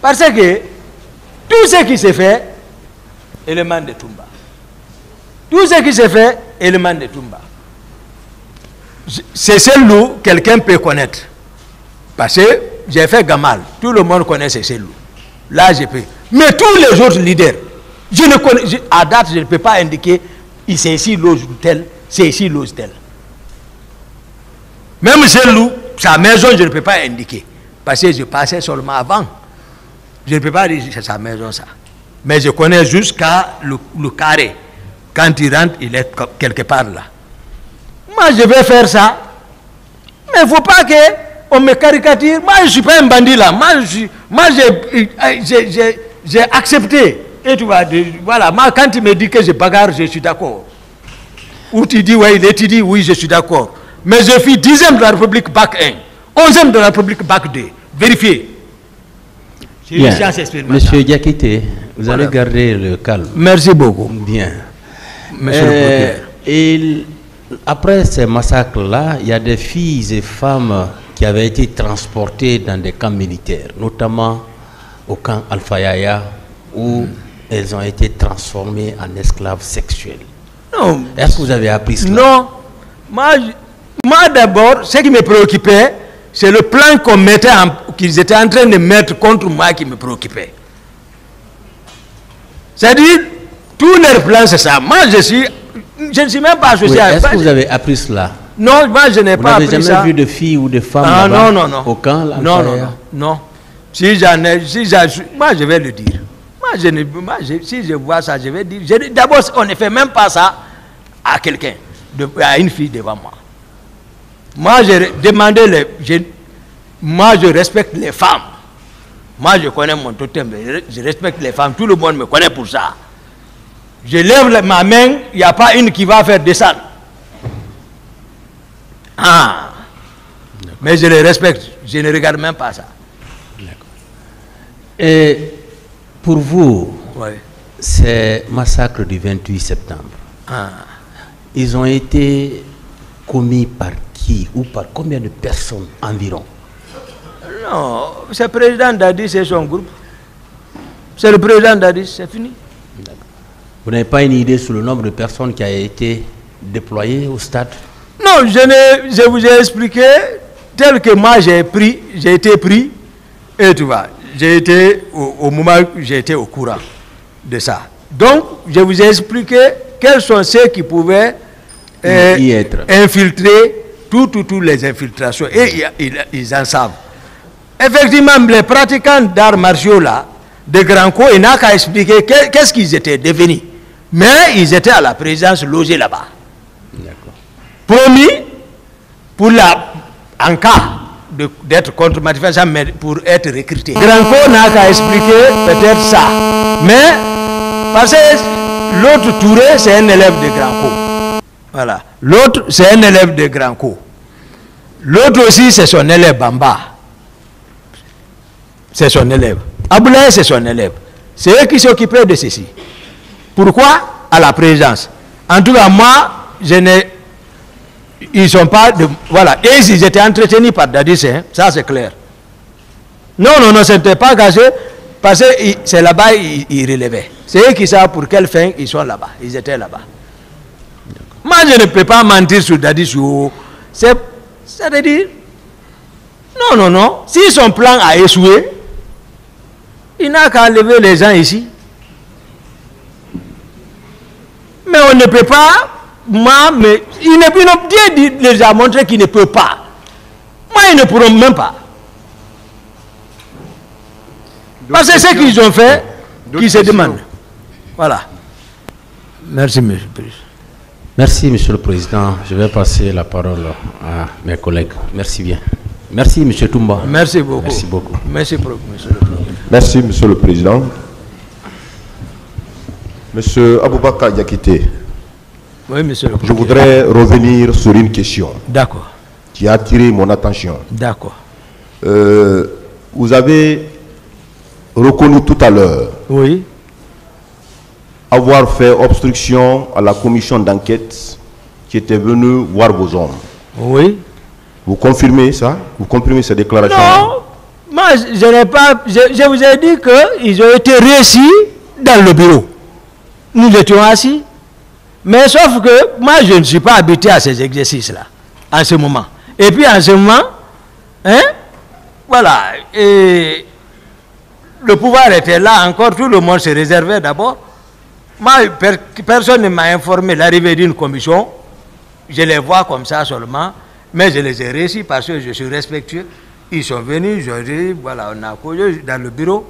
Parce que, tout ce qui s'est fait, élément de Toumba. Tout ce qui s'est fait, élément de Toumba. C'est celle-là quelqu'un peut connaître. Parce que j'ai fait Gamal. Tout le monde connaît ces celle-là. Là, je peux. Mais tous les autres leaders, je ne connais, à date, je ne peux pas indiquer c'est ici l'ose tel, c'est ici l'ose tel. Même Zelou, sa maison, je ne peux pas indiquer. Parce que je passais seulement avant. Je ne peux pas dire que c'est sa maison, ça. Mais je connais jusqu'à le carré. Quand il rentre, il est quelque part là. Moi, je vais faire ça. Mais il ne faut pas qu'on me caricature. Moi, je ne suis pas un bandit là. Moi, j'ai accepté. Et tu vois, voilà, moi, quand tu me dis que je bagarre, je suis d'accord. Ou tu dis, ouais, tu dis, oui, je suis d'accord. Mais je suis 10e de la République, bac 1. 11e de la République, bac 2. Vérifiez. Bien. Monsieur Diakité, vous allez garder le calme. Merci beaucoup. Bien. Monsieur le procureur. Et après ces massacres-là, il y a des filles et femmes qui avaient été transportées dans des camps militaires, notamment au camp Alfayaya, où elles ont été transformées en esclaves sexuels. Non. Est-ce que vous avez appris cela? Non. Moi d'abord, ce qui me préoccupait, c'est le plan qu'ils étaient en train de mettre contre moi qui me préoccupait. C'est-à-dire, tous leurs plans, c'est ça. Moi, je ne suis même pas associé à... Est-ce que vous avez appris cela? Non, moi, je n'ai pas appris ça. Vous n'avez jamais vu de filles ou de femmes là-bas non. au camp? Non. Si moi, je vais le dire. Si je vois ça, je vais dire. D'abord, on ne fait même pas ça à quelqu'un, à une fille devant moi. Moi, j'ai demandé moi, je respecte les femmes. Moi, je connais mon totem, je respecte les femmes. Tout le monde me connaît pour ça. Je lève ma main, il n'y a pas une qui va faire descendre. Ah. Mais je les respecte, je ne regarde même pas ça. Et pour vous, oui, ces massacres du 28 septembre, ils ont été commis par qui ou par combien de personnes environ? Non, c'est le président Dadis et son groupe. C'est le président Dadis, c'est fini. Vous n'avez pas une idée sur le nombre de personnes qui a été déployées au stade? Non, je vous ai expliqué tel que moi j'ai été pris, et tu vois, j'ai été au moment où j'ai été au courant de ça. Donc, je vous ai expliqué quels sont ceux qui pouvaient y être. Infiltrer toutes les infiltrations, et ils en savent. Effectivement, les pratiquants d'arts martiaux là, de Grand-Co, il n'a qu'à expliquer qu'est-ce qu'ils étaient devenus. Mais ils étaient à la présidence logés là-bas. Promis, en cas d'être contre manifestation, mais pour être recruté. Grand-Co n'a qu'à expliquer peut-être ça. Mais, parce que l'autre Touré, c'est un élève de Grand-Co. Voilà. L'autre, c'est un élève de Grand-Co. L'autre aussi, c'est son élève Bamba. C'est son élève. Aboulaye, c'est son élève. C'est eux qui s'occupaient de ceci. Pourquoi? À la présidence. En tout cas, moi, ils sont pas de... Voilà. Et ils étaient entretenus par Dadis, hein, ça c'est clair. Non, ce n'était pas gagé, parce que c'est là-bas ils relevaient. C'est eux qui savent pour quelle fin ils sont là-bas. Ils étaient là-bas. Moi, je ne peux pas mentir sur Dadis. C'est-à-dire... Non. Si son plan a échoué, il n'a qu'à enlever les gens ici. Mais on ne peut pas, Dieu les a montré qu'il ne peut pas. Moi, ils ne pourront même pas. Parce que c'est ce qu'ils ont fait, qui se demandent. Voilà. Merci, monsieur le président. Merci, monsieur le président. Je vais passer la parole à mes collègues. Merci bien. Merci, monsieur Toumba. Merci beaucoup. Merci beaucoup. Merci beaucoup, monsieur le président. Merci, monsieur le président. Monsieur Aboubakar Diakité. Oui, monsieur le président. Je voudrais revenir sur une question. D'accord. Qui a attiré mon attention. D'accord. Vous avez reconnu tout à l'heure. Oui. Avoir fait obstruction à la commission d'enquête qui était venue voir vos hommes. Oui. Vous confirmez ça? Vous confirmez ces déclarations? Non, moi je n'ai pas... Je vous ai dit qu'ils ont été réussis dans le bureau. Nous étions assis. Mais sauf que moi je ne suis pas habitué à ces exercices-là, en ce moment. Et puis en ce moment, voilà, et le pouvoir était là encore, tout le monde se réservait d'abord. Moi, personne ne m'a informé de l'arrivée d'une commission. Je les vois comme ça seulement. Mais je les ai réussi parce que je suis respectueux. Ils sont venus, je dis, voilà, on a causé dans le bureau.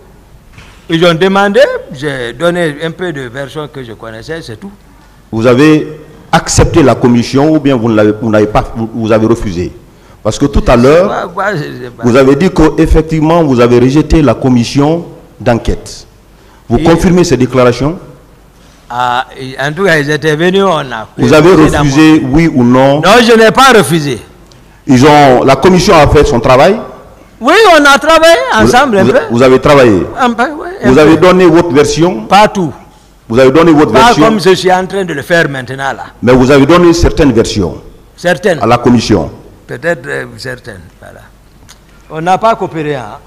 Ils ont demandé, j'ai donné un peu de version que je connaissais, c'est tout. Vous avez accepté la commission ou bien vous avez refusé? Parce que tout à l'heure, vous avez dit qu'effectivement, vous avez rejeté la commission d'enquête. Vous confirmez ces déclarations? En tout cas, ils étaient venus, on a... Vous avez refusé, oui ou non? Non, je n'ai pas refusé. La commission a fait son travail? Oui, on a travaillé ensemble un peu. Vous avez travaillé? Un peu, oui. Vous avez donné votre version? Pas tout. Vous avez donné votre version? Pas comme je suis en train de le faire maintenant là. Mais vous avez donné certaines versions? Certaines. À la commission? Peut-être certaines, voilà. On n'a pas coopéré, hein.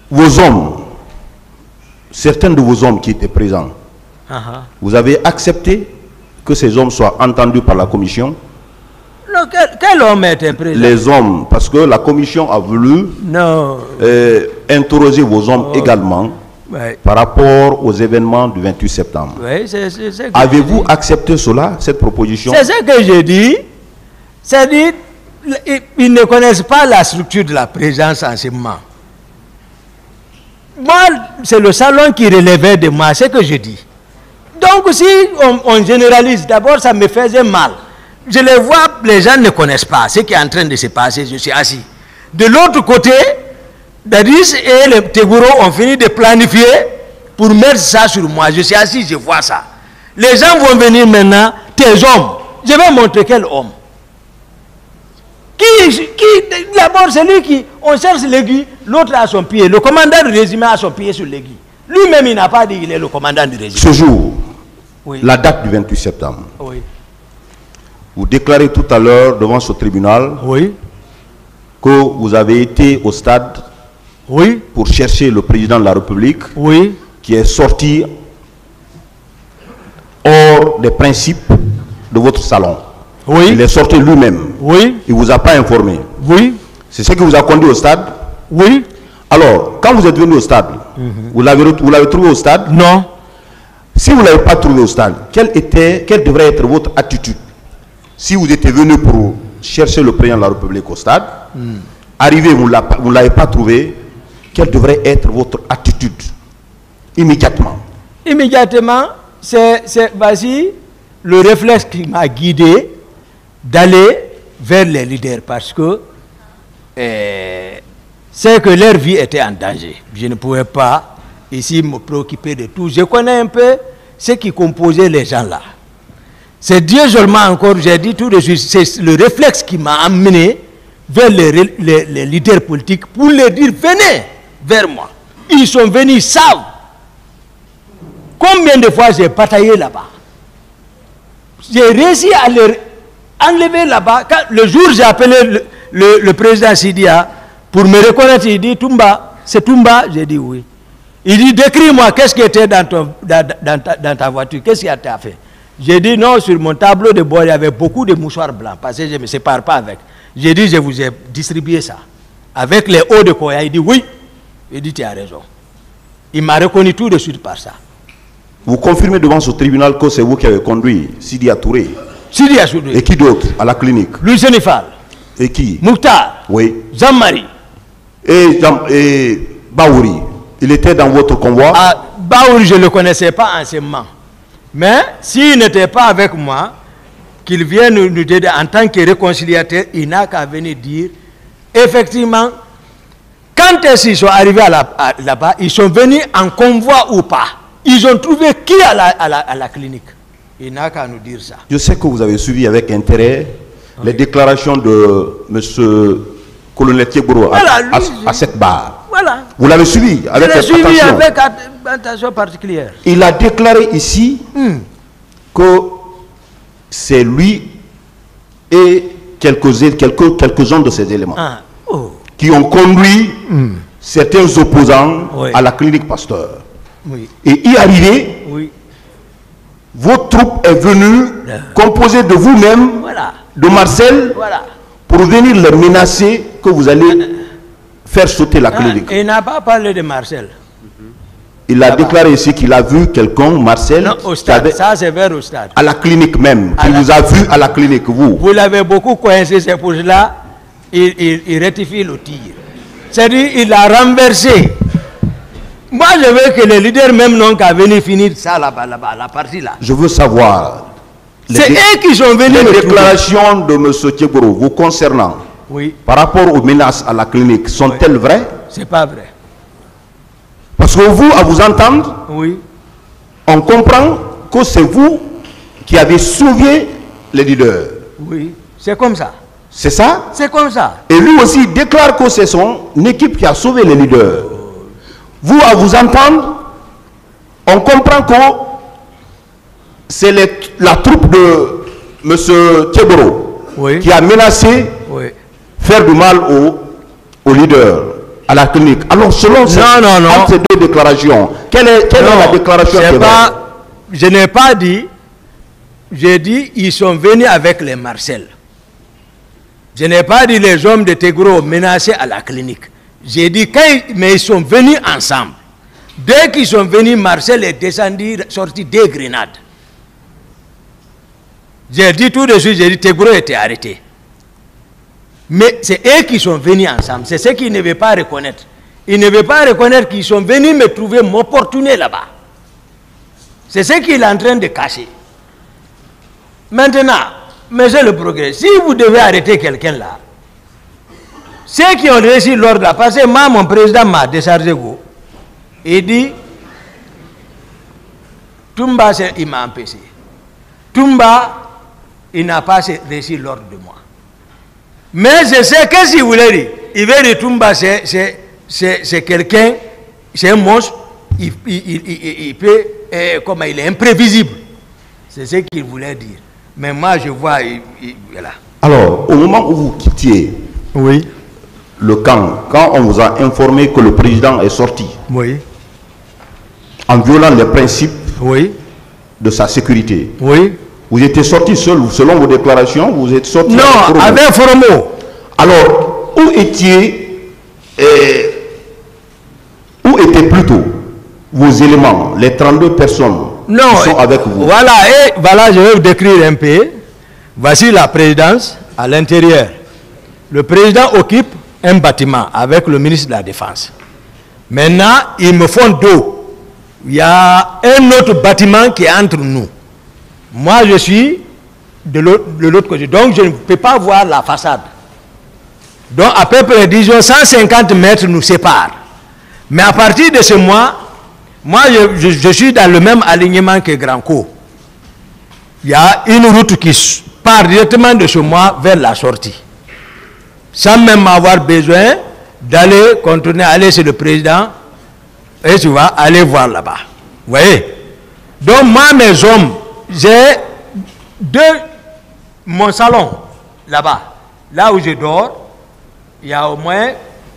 Vos hommes, certains de vos hommes qui étaient présents, vous avez accepté que ces hommes soient entendus par la commission? Non, quel homme était présent? Les hommes, parce que la commission a voulu interroger vos hommes également par rapport aux événements du 28 septembre. Oui, avez-vous accepté cela, cette proposition? C'est ce que j'ai dit. C'est-à-dire, ils ne connaissent pas la structure de la présence en ce moment. Moi, c'est le salon qui relevait de moi, c'est ce que je dis. Donc, si on généralise, d'abord, ça me faisait mal. Je les vois, les gens ne connaissent pas ce qui est en train de se passer, je suis assis. De l'autre côté, Dadis et les Tegouro ont fini de planifier pour mettre ça sur moi. Je suis assis, je vois ça. Les gens vont venir maintenant, tes hommes. Je vais montrer quel homme. D'abord, c'est lui qui, on cherche l'aiguille, l'autre a son pied. Le commandant du régiment a son pied sur l'aiguille. Lui-même, il n'a pas dit qu'il est le commandant du régiment. Ce jour, oui. La date du 28 septembre, oui. Vous déclarez tout à l'heure devant ce tribunal que vous avez été au stade pour chercher le président de la République qui est sorti hors des principes de votre salon. Il est sorti lui-même. Il ne vous a pas informé. C'est ce qui vous a conduit au stade? Alors, quand vous êtes venu au stade, vous l'avez trouvé au stade? Non. Si vous ne l'avez pas trouvé au stade, quelle devrait être votre attitude? Si vous étiez venu pour chercher le président de la République au stade, arrivé, vous ne l'avez pas trouvé, quelle devrait être votre attitude immédiatement? Immédiatement, c'est vas-y, le réflexe qui m'a guidé d'aller vers les leaders parce que c'est que leur vie était en danger. Je ne pouvais pas ici me préoccuper de tout. Je connais un peu ce qui composait les gens là. C'est Dieu seulement encore, j'ai dit tout de suite, c'est le réflexe qui m'a amené vers les leaders politiques pour leur dire, venez vers moi. Ils sont venus, ils savent. Combien de fois j'ai bataillé là-bas? J'ai réussi à les enlever là-bas. Le jour où j'ai appelé le président Sidia pour me reconnaître, il dit, Toumba, c'est Toumba? J'ai dit oui. Il dit, décris-moi, qu'est-ce qui était dans ta voiture? Qu'est-ce qui a été fait? J'ai dit non, sur mon tableau de bord, il y avait beaucoup de mouchoirs blancs, parce que je ne me sépare pas avec. J'ai dit, je vous ai distribué ça. Avec les hauts de Koya, il dit oui. Il dit, tu as raison. Il m'a reconnu tout de suite par ça. Vous confirmez devant ce tribunal que c'est vous qui avez conduit Sidia Touré? Sidia Touré. Et qui d'autre à la clinique? Louis Senifal. Et qui? Mouktar. Oui. Jean-Marie. Et Baouri. Il était dans votre convoi? Baouri, je ne le connaissais pas en ce moment. Mais s'il n'était pas avec moi, qu'il vienne nous aider en tant que réconciliateur, il n'a qu'à venir dire, effectivement, quand ils sont arrivés là-bas, ils sont venus en convoi ou pas. Ils ont trouvé qui à la clinique. Il n'a qu'à nous dire ça. Je sais que vous avez suivi avec intérêt les déclarations de M. Colonel Tegouro à cette barre. Voilà. Vous l'avez suivi avec attention. Je l'ai suivi avec attention particulière. Il a déclaré ici que c'est lui et quelques-uns de ses éléments qui ont conduit certains opposants à la clinique Pasteur. Et y arriver, votre troupe est venue composée de vous-même, de Marcel, pour venir les menacer que vous allez faire sauter la clinique. Il n'a pas parlé de Marcel. Il a déclaré ici qu'il a vu quelqu'un, Marcel, non, au stade. Ça c'est vers au stade. À la clinique même. Il vous a vu à la clinique, vous. Vous l'avez beaucoup coincé, c'est pour cela. il rectifie le tir. C'est-à-dire, il a renversé. Moi, je veux que les leaders même n'ont qu'à venir finir ça là-bas, la partie là. Je veux savoir. C'est eux qui sont venus. Les déclarations de M. Thiebro vous concernant, oui, par rapport aux menaces à la clinique, sont-elles vraies? C'est pas vrai. Parce que vous, à vous entendre, oui, on comprend que c'est vous qui avez sauvé les leaders. Oui, c'est comme ça. C'est ça? C'est comme ça. Et lui aussi déclare que c'est son équipe qui a sauvé les leaders. Vous, à vous entendre, on comprend que c'est la troupe de M. Thiebro, oui, qui a menacé, oui, faire du mal aux leaders, à la clinique. Alors, selon ces deux déclarations, quelle est la déclaration qui est vraie? Je n'ai pas dit, j'ai dit ils sont venus avec les Marcel. Je n'ai pas dit les hommes de Thiebro menacés à la clinique. J'ai dit mais ils sont venus ensemble. Dès qu'ils sont venus, Marcel est descendu, sorti des grenades. J'ai dit tout de suite, j'ai dit Thiebro était arrêté. Mais c'est eux qui sont venus ensemble. C'est ce qu'ils ne veulent pas reconnaître. Ils ne veulent pas reconnaître qu'ils sont venus me trouver m'opportuner là-bas. C'est ce qu'il est en train de cacher. Maintenant, monsieur le progrès, si vous devez arrêter quelqu'un là, ceux qui ont réussi l'ordre là, parce que moi, mon président m'a déchargé, il dit, Toumba, il m'a empêché. Toumba, il n'a pas réussi l'ordre de moi. Mais je sais que si vous voulez dire, il veut dire Toumba, c'est quelqu'un, c'est un monstre, il peut, comment il est imprévisible. C'est ce qu'il voulait dire. Mais moi, je vois, voilà. Alors, au moment où vous quittiez, oui, le camp, quand on vous a informé que le président est sorti, oui, en violant les principes, oui, de sa sécurité, oui, vous étiez sorti seul, selon vos déclarations, vous êtes sorti... Non, avec Foromo. Alors, où étaient plutôt vos éléments, les 32 personnes qui sont avec vous? Voilà, et voilà, je vais vous décrire un peu. Voici la présidence à l'intérieur. Le président occupe un bâtiment avec le ministre de la Défense. Maintenant, ils me font dos. Il y a un autre bâtiment qui est entre nous. Moi, je suis de l'autre côté. Donc, je ne peux pas voir la façade. Donc, à peu près, disons, 150 mètres nous séparent. Mais à partir de ce mois, moi, je suis dans le même alignement que Granco. Il y a une route qui part directement de chez moi vers la sortie. Sans même avoir besoin d'aller contourner, aller chez le président, et tu vas aller voir là-bas. Vous voyez? Donc moi, mes hommes, j'ai mon salon là-bas. Là où je dors, il y a au moins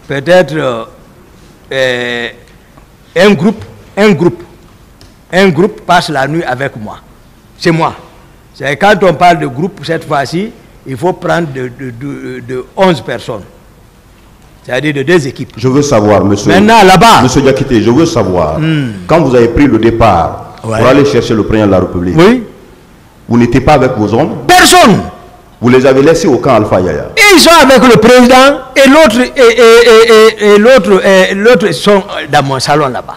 peut-être un groupe passe la nuit avec moi. C'est moi. C'est quand on parle de groupe, cette fois-ci, il faut prendre de 11 personnes. C'est-à-dire de 2 équipes. Je veux savoir, monsieur. Maintenant, là-bas. Monsieur Diakité, je veux savoir, quand vous avez pris le départ pour aller chercher le président de la République, oui, vous n'étiez pas avec vos hommes? Personne. Vous les avez laissés au camp Alpha Yaya? Et ils sont avec le président et l'autre sont dans mon salon là-bas.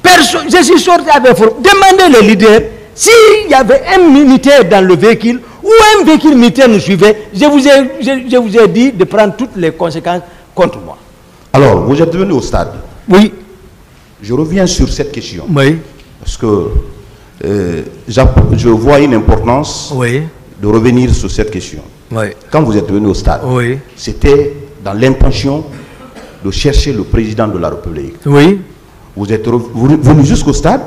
Personne. Je suis sorti avec vous. Demandez les leaders s'il y avait un militaire dans le véhicule ou un véhicule militaire nous suivait. Je vous ai dit de prendre toutes les conséquences contre moi. Alors, vous êtes venu au stade. Oui. Je reviens sur cette question. Oui. Parce que je vois une importance, oui, de revenir sur cette question. Oui. Quand vous êtes venu au stade, oui, c'était dans l'intention de chercher le président de la République. Oui. Vous êtes venu jusqu'au stade.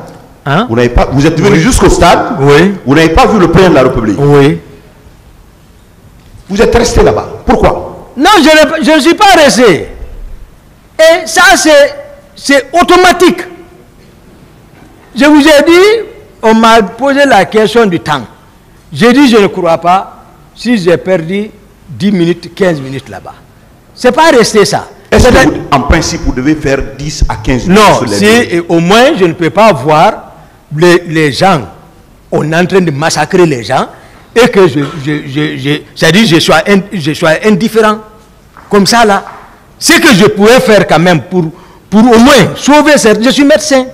Hein? Vous êtes venu, oui, jusqu'au stade. Oui. Vous n'avez pas vu le président de la République. Oui. Vous êtes resté là-bas. Pourquoi? Non, je ne suis pas resté. Et ça, c'est automatique. Je vous ai dit, on m'a posé la question du temps. J'ai dit, je ne crois pas si j'ai perdu 10 minutes, 15 minutes là-bas. Ce n'est pas resté ça. Est-ce que en principe, vous devez faire 10 à 15 minutes? Non, si au moins je ne peux pas voir les gens, on est en train de massacrer les gens, et que c'est-à-dire je sois indifférent. comme ça là. Ce que je pouvais faire quand même pour au moins sauver cette... Je suis médecin.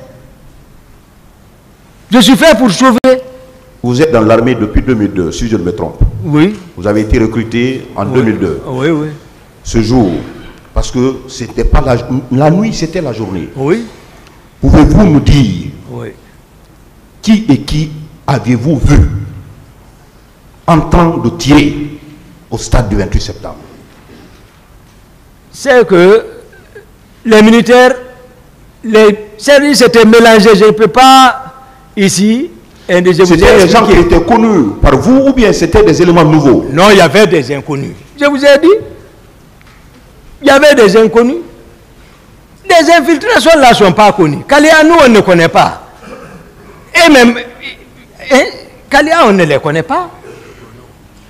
Je suis fait pour sauver. Vous êtes dans l'armée depuis 2002, si je ne me trompe. Oui. Vous avez été recruté en 2002. Oui, oui. Ce jour, parce que c'était pas la nuit, c'était la journée. Oui. Pouvez-vous nous dire qui et qui avez-vous vu en train de tirer au stade du 28 septembre? C'est que les militaires, les services étaient mélangés. Je ne peux pas ici... C'était des gens qui étaient connus par vous ou bien c'était des éléments nouveaux? Non, il y avait des inconnus. Je vous ai dit, il y avait des inconnus. Les infiltrations là ne sont pas connues. Kalia, nous, on ne connaît pas. Et même, Kalia, on ne les connaît pas.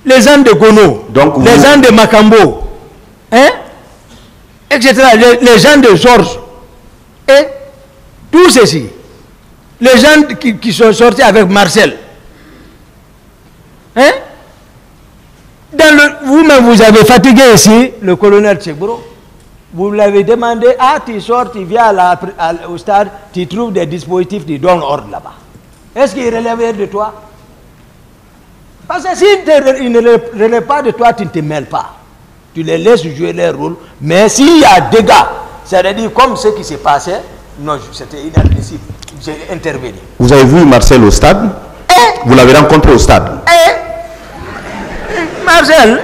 Les gens de Gono, donc les gens de Makambo, etc. Les gens de Georges, et tout ceci. Les gens qui sont sortis avec Marcel. Vous-même, vous avez fatigué ici le colonel Tchekbro. Vous l'avez demandé, tu sors, tu viens au stade, tu trouves des dispositifs, tu donnes ordre là-bas. Est-ce qu'il relève de toi? Parce que s'il ne relève pas de toi, tu ne te mêles pas. Tu les laisses jouer leur rôle. Mais s'il y a des gars, c'est-à-dire comme ce qui s'est passé, non, c'était inadmissible. J'ai intervenu. Vous avez vu Marcel au stade? Vous l'avez rencontré au stade? Marcel.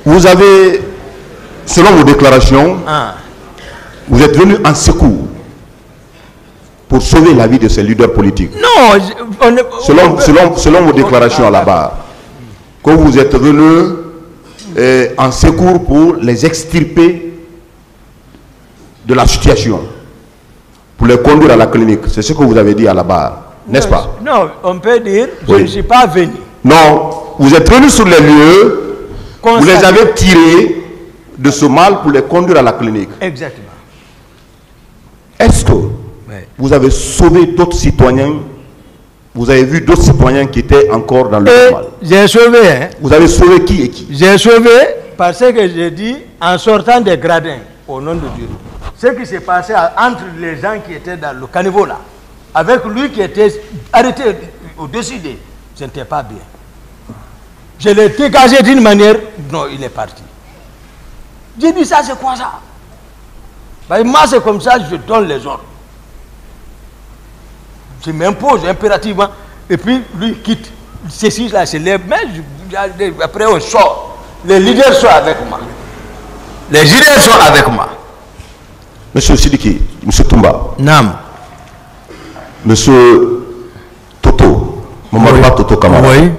Vous avez, selon vos déclarations, vous êtes venu en secours pour sauver la vie de ces leaders politiques. Non, selon vos déclarations à la barre, que vous êtes venu en secours pour les extirper de la situation, pour les conduire à la clinique. C'est ce que vous avez dit à la barre, n'est-ce pas? Non, on peut dire, je ne suis pas venu. Non, vous êtes venu sur les lieux, vous les avez tirés de ce mal pour les conduire à la clinique. Exactement. Est-ce que vous avez sauvé d'autres citoyens? Vous avez vu d'autres citoyens qui étaient encore dans le mal? J'ai sauvé. Vous avez sauvé qui et qui? J'ai sauvé parce que j'ai dit, en sortant des gradins, au nom de Dieu. Ce qui s'est passé entre les gens qui étaient dans le caniveau là, avec lui qui était arrêté au-dessus de, ce n'était pas bien. Je l'ai dégagé d'une manière, non, il est parti. J'ai dit ça, c'est quoi ça? Ben, moi, c'est comme ça, je donne les ordres. Je m'impose impérativement, et puis lui quitte. Ceci là se lève, mais après on sort. Les leaders sont avec moi. Les leaders sont avec moi. Monsieur Sidiki, Monsieur Toumba. Nam. Monsieur Toto. Mamadou Toto Kamara. Oui.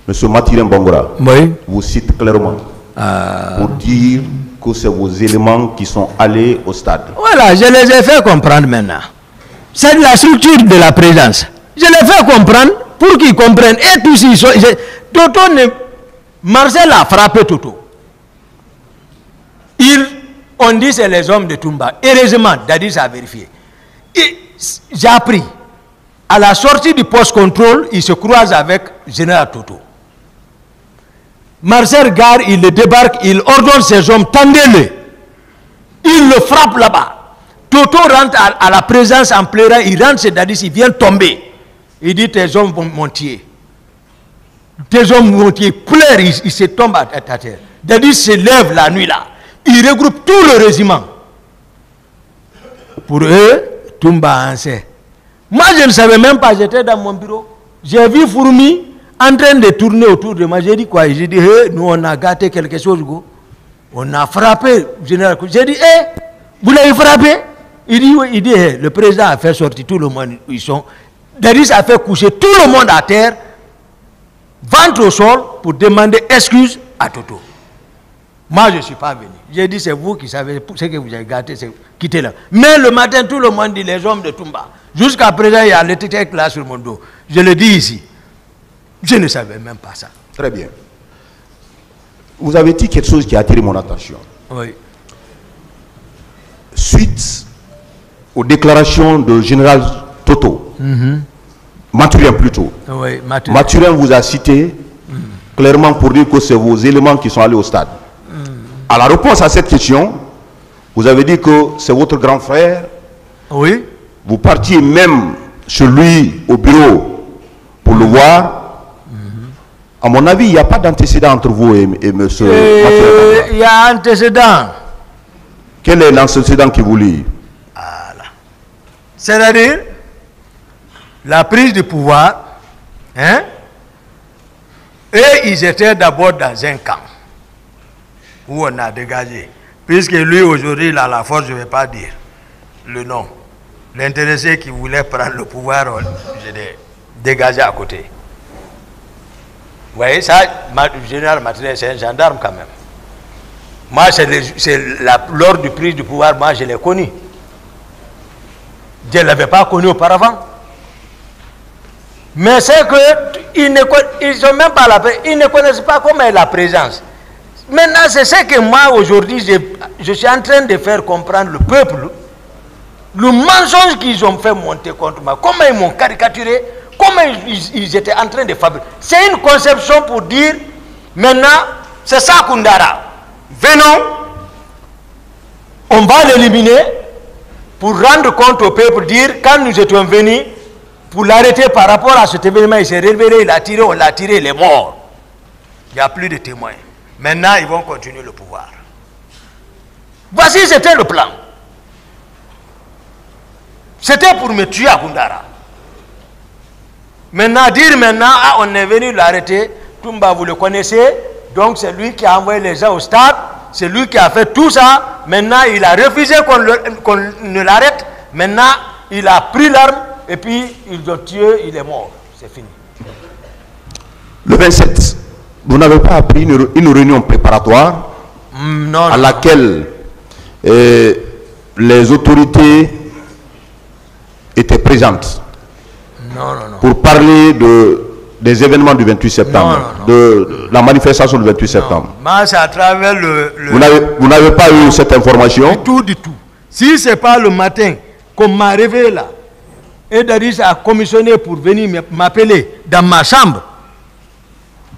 Monsieur Mathirin Bangora. Oui. Vous cite clairement. Pour dire que c'est vos éléments qui sont allés au stade. Voilà, je les ai fait comprendre maintenant. C'est la structure de la présence. Je les fais comprendre pour qu'ils comprennent. Et tous ils sont. Toto Marcel a frappé Toto. On dit c'est les hommes de Toumba. Heureusement, Dadis a vérifié. J'ai appris. À la sortie du post-contrôle, il se croise avec Général Toto. Marcel Gare, il le débarque, il ordonne ses hommes, tendez-le. Il le frappe là-bas. Toto rentre à la présence en pleurant, il rentre chez Dadis, il vient tomber. Il dit, tes hommes vont monter. Tes hommes vont monter, pleure, il se tombe à terre. Dadis se lève la nuit là. Il regroupe tout le régiment. Pour eux, Toumba en sait. Moi, je ne savais même pas, j'étais dans mon bureau. J'ai vu Fourmi en train de tourner autour de moi. J'ai dit quoi? J'ai dit, hey, nous on a gâté quelque chose, go. On a frappé, général. J'ai dit, hey, vous l'avez frappé? Il dit, oui, il dit, hey, le président a fait sortir tout le monde où ils sont. Dadis a fait coucher tout le monde à terre, ventre au sol, pour demander excuse à Toto. Moi, je ne suis pas venu. J'ai dit, c'est vous qui savez ce que vous avez gâté, c'est quitter là. Mais le matin, tout le monde dit, les hommes de Toumba. Jusqu'à présent, il y a l'étiquette là sur mon dos. Je le dis ici. Je ne savais même pas ça. Très bien. Vous avez dit quelque chose qui a attiré mon attention. Oui. Suite aux déclarations de général Toto, Mathurin plutôt. Oui, Mathurin vous a cité clairement pour dire que c'est vos éléments qui sont allés au stade. À la réponse à cette question, vous avez dit que c'est votre grand frère. Oui. Vous partiez même chez lui au bureau pour le voir. À mon avis, il n'y a pas d'antécédent entre vous et M. Il y a un antécédent. Quel est l'antécédent qui vous lie? Voilà. C'est-à-dire, la prise de pouvoir, hein, et ils étaient d'abord dans un camp où on a dégagé. Puisque lui, aujourd'hui, il a la force, je ne vais pas dire le nom. L'intéressé qui voulait prendre le pouvoir, je l'ai dégagé à côté. Vous voyez, ça, le général Matiné, c'est un gendarme quand même. Moi, lors du prise du pouvoir, moi, je l'ai connu. Je ne l'avais pas connu auparavant. Mais c'est qu'ils ne même pas ils ne connaissent pas comment est la présence. Maintenant, c'est ce que moi, aujourd'hui, je suis en train de faire comprendre le peuple, le mensonge qu'ils ont fait monter contre moi, comment ils m'ont caricaturé, comment ils étaient en train de fabriquer. C'est une conception pour dire, maintenant, c'est ça Koundara. Venons, on va l'éliminer pour rendre compte au peuple, dire, quand nous étions venus, pour l'arrêter par rapport à cet événement, il s'est révélé, il a tiré, on l'a tiré, il est mort. Il n'y a plus de témoins. Maintenant, ils vont continuer le pouvoir. Voici, c'était le plan. C'était pour me tuer à Koundara. Maintenant, dire maintenant, ah, on est venu l'arrêter, Toumba, vous le connaissez, donc c'est lui qui a envoyé les gens au stade, c'est lui qui a fait tout ça. Maintenant, il a refusé qu'on ne l'arrête. Maintenant, il a pris l'arme et puis ils l'ont tué, il est mort. C'est fini. Le 27, vous n'avez pas appris une réunion préparatoire à laquelle les autorités étaient présentes pour parler des événements du 28 septembre, de la manifestation du 28 septembre. Moi, c'est à travers Vous n'avez pas eu cette information? Du tout. Si ce n'est pas le matin qu'on m'a réveillé là, et Daris a commissionné pour venir m'appeler dans ma chambre,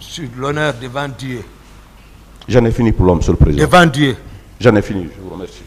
sur l'honneur devant Dieu. J'en ai fini pour l'homme, Monsieur le Président. Devant Dieu. J'en ai fini, je vous remercie.